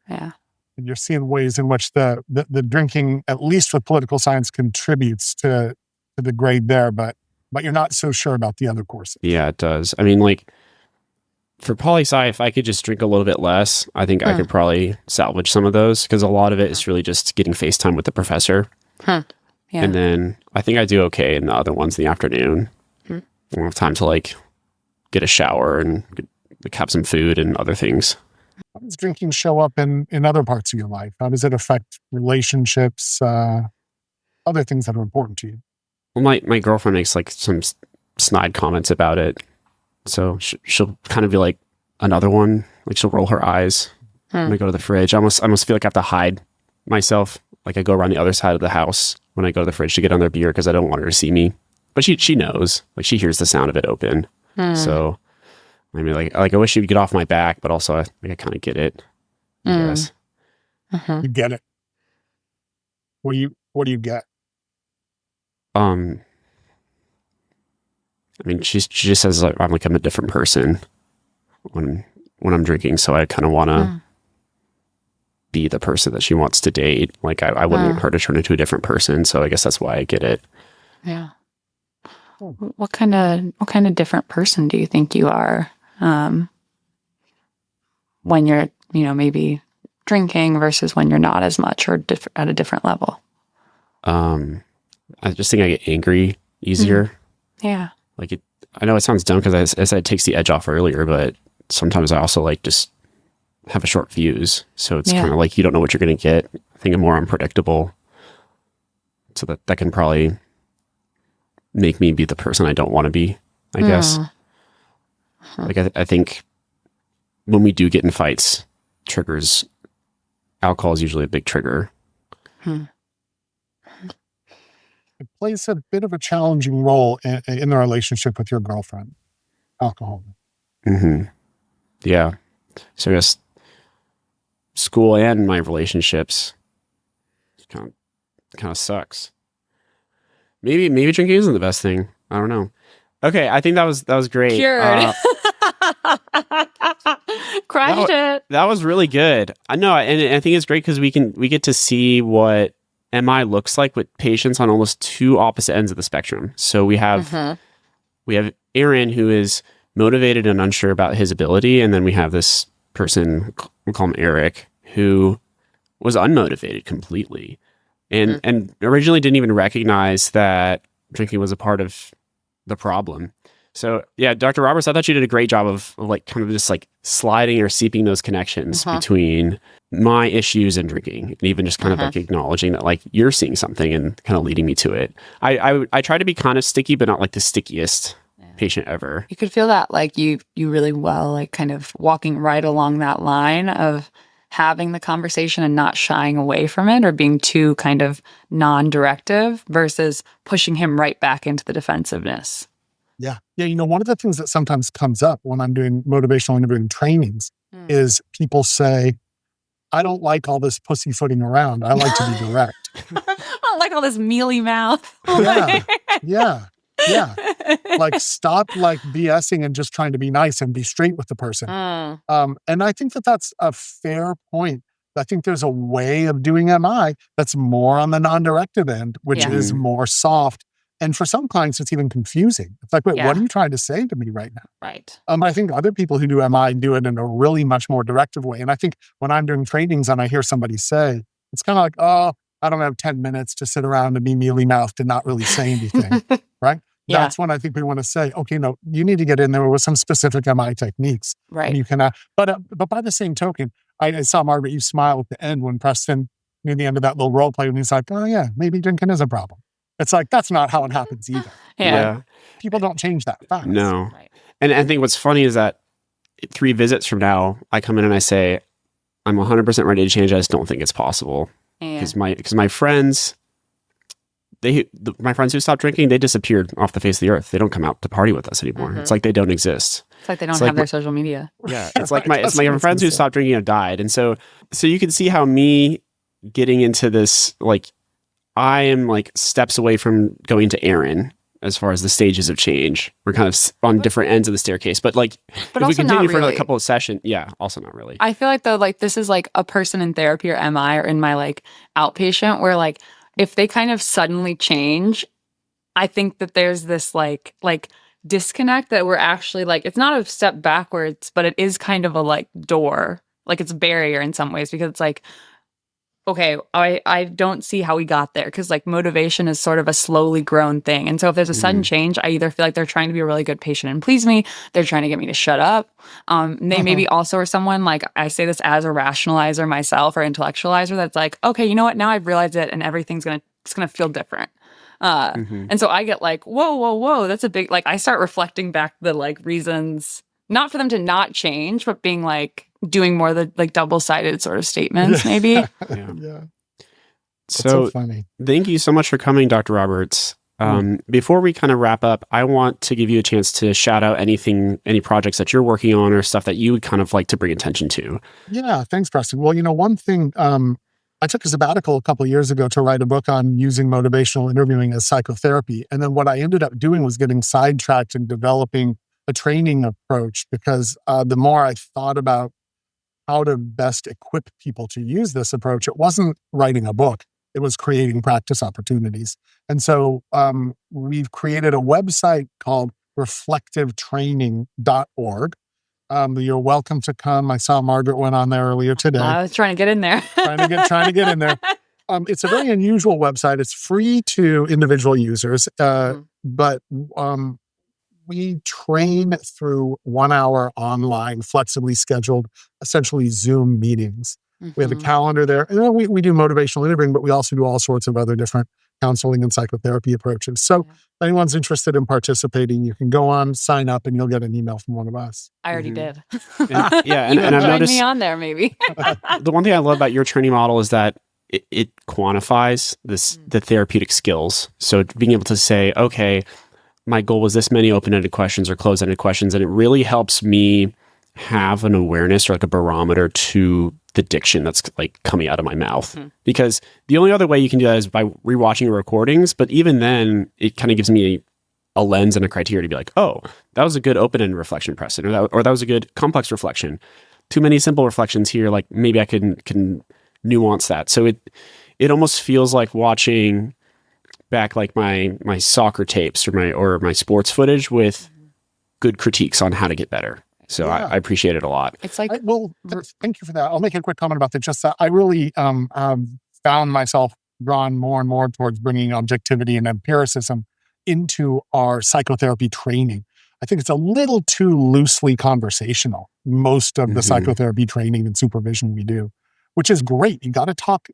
Yeah. And you're seeing ways in which the drinking, at least with political science, contributes to the grade there, but you're not so sure about the other courses. Yeah, it does. I mean, like for poli-sci, if I could just drink a little bit less, I think I could probably salvage some of those because a lot of it is really just getting FaceTime with the professor. Yeah. And then I think I do okay in the other ones in the afternoon. I don't have time to like get a shower and like, have some food and other things. How does drinking show up in other parts of your life? How does it affect relationships, other things that are important to you? Well, my girlfriend makes like some snide comments about it. So she'll kind of be like, another one? Like she'll roll her eyes when I go to the fridge. I almost feel like I have to hide myself. Like I go around the other side of the house when I go to the fridge to get another beer because I don't want her to see me. But she knows. Like she hears the sound of it open. So I mean, like I wish she would get off my back, but also I kind of get it. I guess. You get it. What do you get? I mean, she just says like, I'm a different person when I'm drinking. So I kind of want to be the person that she wants to date. Like I wouldn't want her to turn into a different person. So I guess that's why I get it. Yeah. What kind of different person do you think you are when you're, maybe drinking versus when you're not as much or at a different level? I just think I get angry easier. Yeah. Like I know it sounds dumb because I said it takes the edge off earlier, but sometimes I also like just have a short fuse. So it's kind of like you don't know what you're going to get. I think I'm more unpredictable. So that can probably make me be the person I don't want to be, I guess. Like I think when we do get in fights, triggers, alcohol is usually a big trigger. It plays a bit of a challenging role in the relationship with your girlfriend, alcohol. Yeah. So I guess school and my relationships kind of sucks. Maybe drinking isn't the best thing. I don't know. Okay, I think that was great. Cured. Crushed it. That was really good. I know, and I think it's great because we get to see what MI looks like with patients on almost two opposite ends of the spectrum. So we have Aron, who is motivated and unsure about his ability, and then we have this person, we'll call him Eric, who was unmotivated completely, and originally didn't even recognize that drinking was a part of the problem. So yeah, Dr. Roberts, I thought you did a great job of like kind of just like sliding or seeping those connections between my issues and drinking, and even just kind of like acknowledging that like you're seeing something and kind of leading me to it. I try to be kind of sticky, but not like the stickiest patient ever. You could feel that like you really well, like kind of walking right along that line of having the conversation and not shying away from it or being too kind of non-directive versus pushing him right back into the defensiveness. Yeah. One of the things that sometimes comes up when I'm doing motivational interviewing trainings is people say, I don't like all this pussyfooting around. I like to be direct. I don't like all this mealy mouth. Yeah. Like stop like BSing and just trying to be nice and be straight with the person. And I think that that's a fair point. I think there's a way of doing MI that's more on the non-directive end, which is more soft. And for some clients, it's even confusing. It's like, wait, what are you trying to say to me right now? Right. I think other people who do MI do it in a really much more directive way. And I think when I'm doing trainings and I hear somebody say, it's kind of like, oh, I don't have 10 minutes to sit around and be mealy-mouthed and not really say anything, right? That's when I think we want to say, okay, no, you need to get in there with some specific MI techniques. Right. And you can, but by the same token, I saw, Margaret, you smile at the end when Preston, near the end of that little role play, when he's like, oh yeah, maybe drinking is a problem. It's like, that's not how it happens either. Yeah. People don't change that fast. No. Right. And I think what's funny is that 3 visits from now, I come in and I say, I'm 100% ready to change. I just don't think it's possible. Because my friends, my friends who stopped drinking, they disappeared off the face of the earth. They don't come out to party with us anymore. It's like they don't exist. It's like they don't have their social media. Yeah. It's like my friends who stopped drinking have died. And so you can see how me getting into this, like, I am like steps away from going to Aron as far as the stages of change. We're kind of on different ends of the staircase. But like, if we continue for a couple of sessions, also not really. I feel like though, like this is like a person in therapy or MI or in my like outpatient where like, if they kind of suddenly change, I think that there's this like disconnect that we're actually like, it's not a step backwards, but it is kind of a like door, like it's a barrier in some ways because it's like, okay, I don't see how we got there because like motivation is sort of a slowly grown thing. And so if there's a sudden change, I either feel like they're trying to be a really good patient and please me, they're trying to get me to shut up. They maybe also are someone, like I say this as a rationalizer myself or intellectualizer, that's like, okay, you know what? Now I've realized it and everything's it's gonna feel different. And so I get like, whoa, that's a big, like I start reflecting back the like reasons, not for them to not change, but being like, doing more the like double-sided sort of statements, maybe. Yeah. So funny. Thank you so much for coming, Dr. Roberts. Before we kind of wrap up, I want to give you a chance to shout out any projects that you're working on or stuff that you would kind of like to bring attention to. Yeah, thanks, Preston. Well, one thing, I took a sabbatical a couple of years ago to write a book on using motivational interviewing as psychotherapy. And then what I ended up doing was getting sidetracked and developing a training approach because the more I thought about how to best equip people to use this approach, it wasn't writing a book, it was creating practice opportunities. And so we've created a website called reflectivetraining.org. You're welcome to come. I saw Margaret went on there earlier today. I was trying to get in there. trying to get in there. It's a very unusual website. It's free to individual users, but we train through 1 hour online, flexibly scheduled, essentially Zoom meetings. We have a calendar there. And we do motivational interviewing, but we also do all sorts of other different counseling and psychotherapy approaches. So if anyone's interested in participating, you can go on, sign up, and you'll get an email from one of us. I already did. And I've noticed me on there, maybe. The one thing I love about your training model is that it quantifies the therapeutic skills. So being able to say, okay, my goal was this many open-ended questions or closed-ended questions, and it really helps me have an awareness or like a barometer to the diction that's like coming out of my mouth. Because the only other way you can do that is by rewatching your recordings, but even then, it kind of gives me a lens and a criteria to be like, oh, that was a good open-ended reflection, Preston, or that was a good complex reflection. Too many simple reflections here, like maybe I can nuance that. So it almost feels like watching back like my soccer tapes or my sports footage with good critiques on how to get better. So I appreciate it a lot. It's like, thank you for that. I'll make a quick comment about that. Just that I really found myself drawn more and more towards bringing objectivity and empiricism into our psychotherapy training. I think it's a little too loosely conversational, most of the psychotherapy training and supervision we do, which is great. You got to talk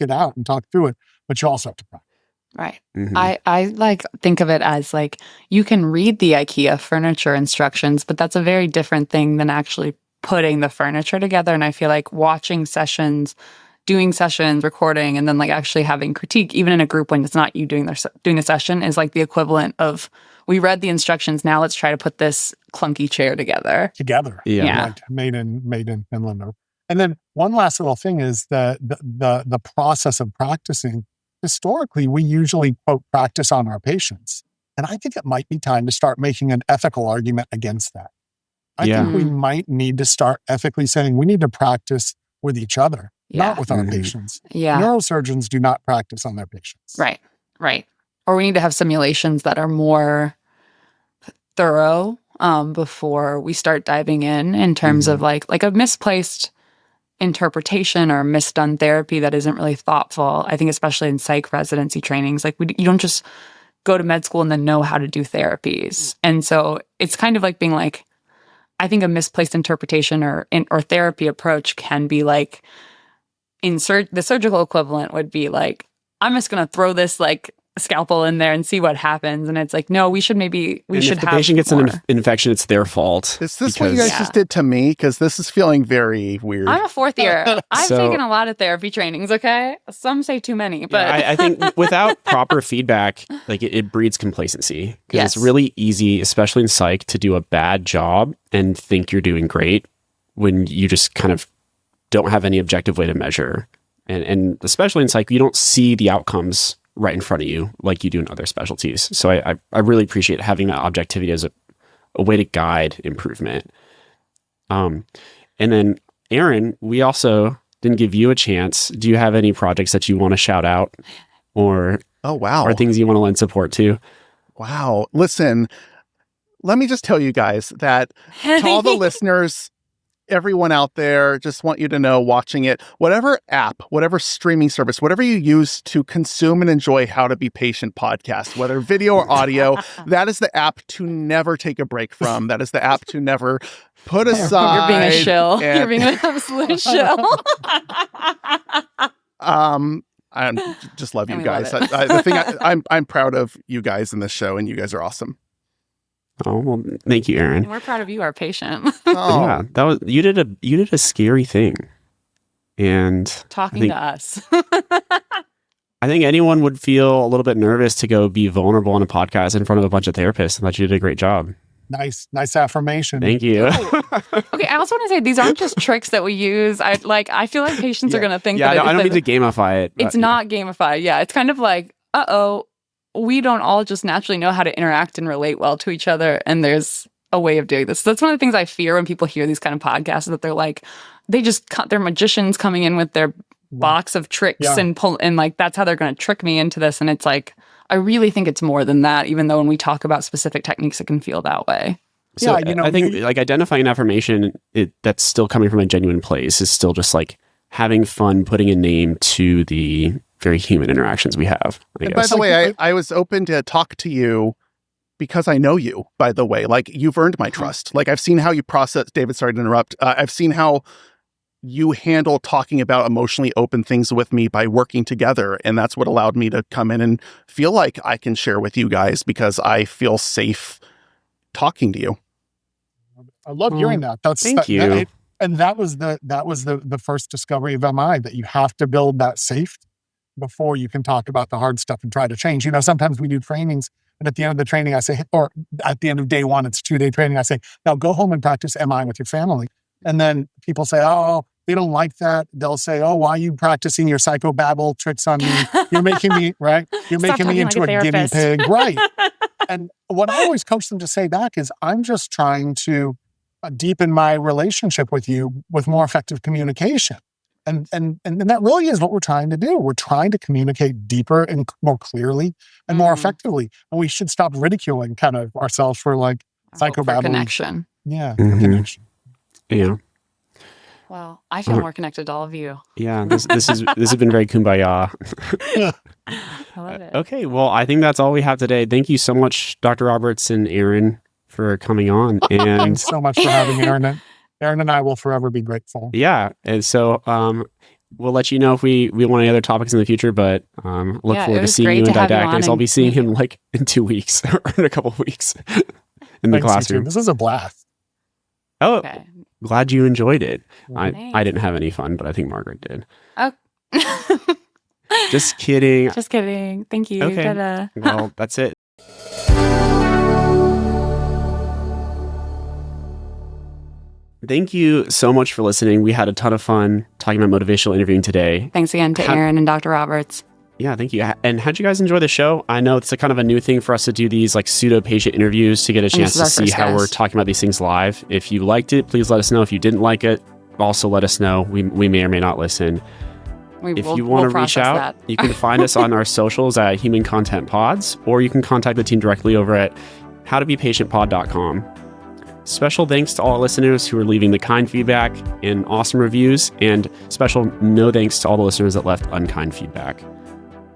it out and talk through it, but you also have to practice. Right. I like think of it as like you can read the IKEA furniture instructions, but that's a very different thing than actually putting the furniture together. And I feel like watching sessions, doing sessions, recording, and then like actually having critique, even in a group when it's not you doing the session, is like the equivalent of we read the instructions. Now let's try to put this clunky chair together. Yeah. Like made in Finland. And then one last little thing is the process of practicing. Historically, we usually quote practice on our patients. And I think it might be time to start making an ethical argument against that. I think we might need to start ethically saying we need to practice with each other. not with our patients. Yeah. Neurosurgeons do not practice on their patients. Right. Or we need to have simulations that are more thorough before we start diving in terms of like a misplaced interpretation or misdone therapy that isn't really thoughtful. I think especially in psych residency trainings, like you don't just go to med school and then know how to do therapies. And so it's kind of like being like, I think a misplaced interpretation or therapy approach can be like, the surgical equivalent would be like, I'm just going to throw this like scalpel in there and see what happens. And it's like, no, we should have if the patient gets an infection, it's their fault. Is this what you guys just did to me? Because this is feeling very weird. I'm a fourth year. I've taken a lot of therapy trainings, okay? Some say too many, but... Yeah, I think without proper feedback, like it breeds complacency. Because it's really easy, especially in psych, to do a bad job and think you're doing great when you just kind of don't have any objective way to measure. And especially in psych, you don't see the outcomes right in front of you like you do in other specialties. So I really appreciate having that objectivity as a way to guide improvement. And then Aron, we also didn't give you a chance. Do you have any projects that you want to shout out or or things you want to lend support to? Wow. Listen, let me just tell you guys that to all the listeners, everyone out there, just want you to know, watching it, whatever app, whatever streaming service, whatever you use to consume and enjoy How to Be Patient podcast, whether video or audio, that is the app to never take a break from. That is the app to never put aside. You're being a shill. You're being an absolute shill. I just love you guys. The thing I'm proud of you guys in this show, and you guys are awesome. Oh, well, thank you, Aron. We're proud of you, our patient. Yeah, you did a scary thing. And talking to us. I think anyone would feel a little bit nervous to go be vulnerable on a podcast in front of a bunch of therapists, and that you did a great job. Nice affirmation. Thank you. Okay, I also want to say these aren't just tricks that we use. I feel like patients are going to think that I don't mean to gamify it. It's not gamified. Yeah, it's kind of like, we don't all just naturally know how to interact and relate well to each other. And there's a way of doing this. So that's one of the things I fear when people hear these kind of podcasts, that they're like, they're magicians coming in with their box of tricks and like, that's how they're going to trick me into this. And it's like, I really think it's more than that, even though when we talk about specific techniques, it can feel that way. So I think like identifying affirmation that's still coming from a genuine place is still just like having fun, putting a name to the very human interactions we have. And by the way, I was open to talk to you because I know you, by the way. Like, you've earned my trust. Like, I've seen how you process, David, sorry to interrupt. I've seen how you handle talking about emotionally open things with me by working together. And that's what allowed me to come in and feel like I can share with you guys because I feel safe talking to you. I love hearing that. Thank you. And that was the first discovery of MI, that you have to build that safety before you can talk about the hard stuff and try to change. Sometimes we do trainings, and at the end of the training, I say, or at the end of day one, it's 2-day training, I say, now go home and practice MI with your family. And then people say, oh, they don't like that. They'll say, oh, why are you practicing your psychobabble tricks on me? You're making me, right? You're making me into a guinea pig. Right. And what I always coach them to say back is, I'm just trying to deepen my relationship with you with more effective communication. And that really is what we're trying to do. We're trying to communicate deeper and more clearly and more effectively. And we should stop ridiculing kind of ourselves for like psychobabble. Connection. Yeah. Connection. Yeah. Well, I feel more connected to all of you. Yeah. This has been very kumbaya. I love it. Okay. Well, I think that's all we have today. Thank you so much, Dr. Roberts and Aron, for coming on. And thanks so much for having Aron. Aron and I will forever be grateful. Yeah. And so we'll let you know if we want any other topics in the future, but look forward to seeing you in didactics. I'll be seeing him like in 2 weeks or in a couple of weeks in the classroom. This is a blast. Oh, okay. Glad you enjoyed it. I didn't have any fun, but I think Margaret did. Oh. Just kidding. Just kidding. Thank you. Okay. Ta-da. Well, that's it. Thank you so much for listening. We had a ton of fun talking about motivational interviewing today. Thanks again to Aron and Dr. Roberts. Yeah, thank you. And how'd you guys enjoy the show? I know it's a kind of a new thing for us to do these like pseudo-patient interviews to get a chance to see how we're talking about these things live. If you liked it, please let us know. If you didn't like it, also let us know. We may or may not listen. If you want to reach out, you can find us on our socials at Human Content Pods, or you can contact the team directly over at howtobepatientpod.com. Special thanks to all listeners who are leaving the kind feedback and awesome reviews, and special no thanks to all the listeners that left unkind feedback.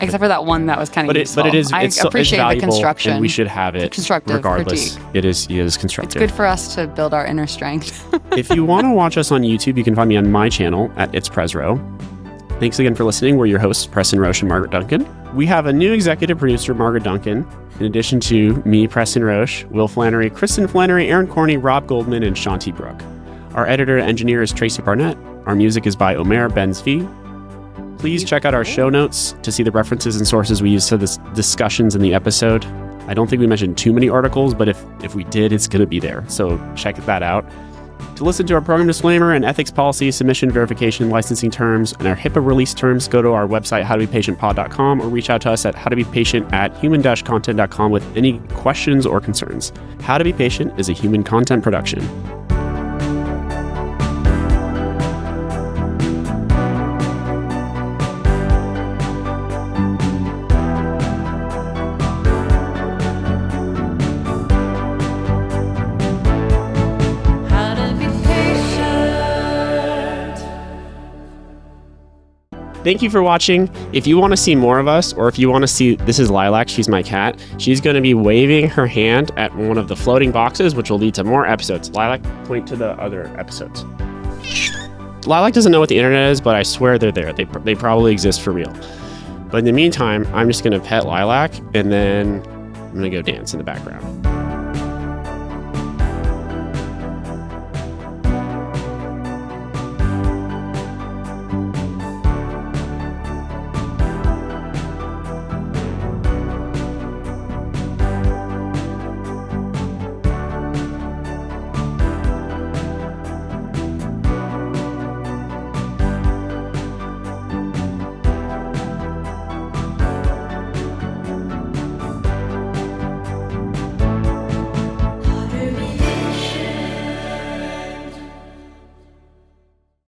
Except for that one that was kind of useful. But I appreciate the construction. And we should have it constructive regardless. Critique. It is constructive. It's good for us to build our inner strength. If you want to watch us on YouTube, you can find me on my channel at It's Presro. Thanks again for listening. We're your hosts, Preston Roche and Margaret Duncan. We have a new executive producer, Margaret Duncan, in addition to me, Preston Roche, Will Flannery, Kristen Flannery, Aron Korney, Rob Goldman, and Shanti Brooke. Our editor and engineer is Tracy Barnett. Our music is by Omer Benzvi. Please check out our show notes to see the references and sources we use to the discussions in the episode. I don't think we mentioned too many articles, but if we did, it's going to be there. So check that out. To listen to our program disclaimer and ethics policy, submission verification, licensing terms, and our HIPAA release terms, go to our website, howtobepatientpod.com, or reach out to us at howtobepatient@human-content.com with any questions or concerns. How to Be Patient is a human content production. Thank you for watching. If you want to see more of us, or if you want to see, this is Lilac, she's my cat. She's going to be waving her hand at one of the floating boxes, which will lead to more episodes. Lilac, point to the other episodes. Lilac doesn't know what the internet is, but I swear they're there. They probably exist for real. But in the meantime, I'm just going to pet Lilac, and then I'm going to go dance in the background.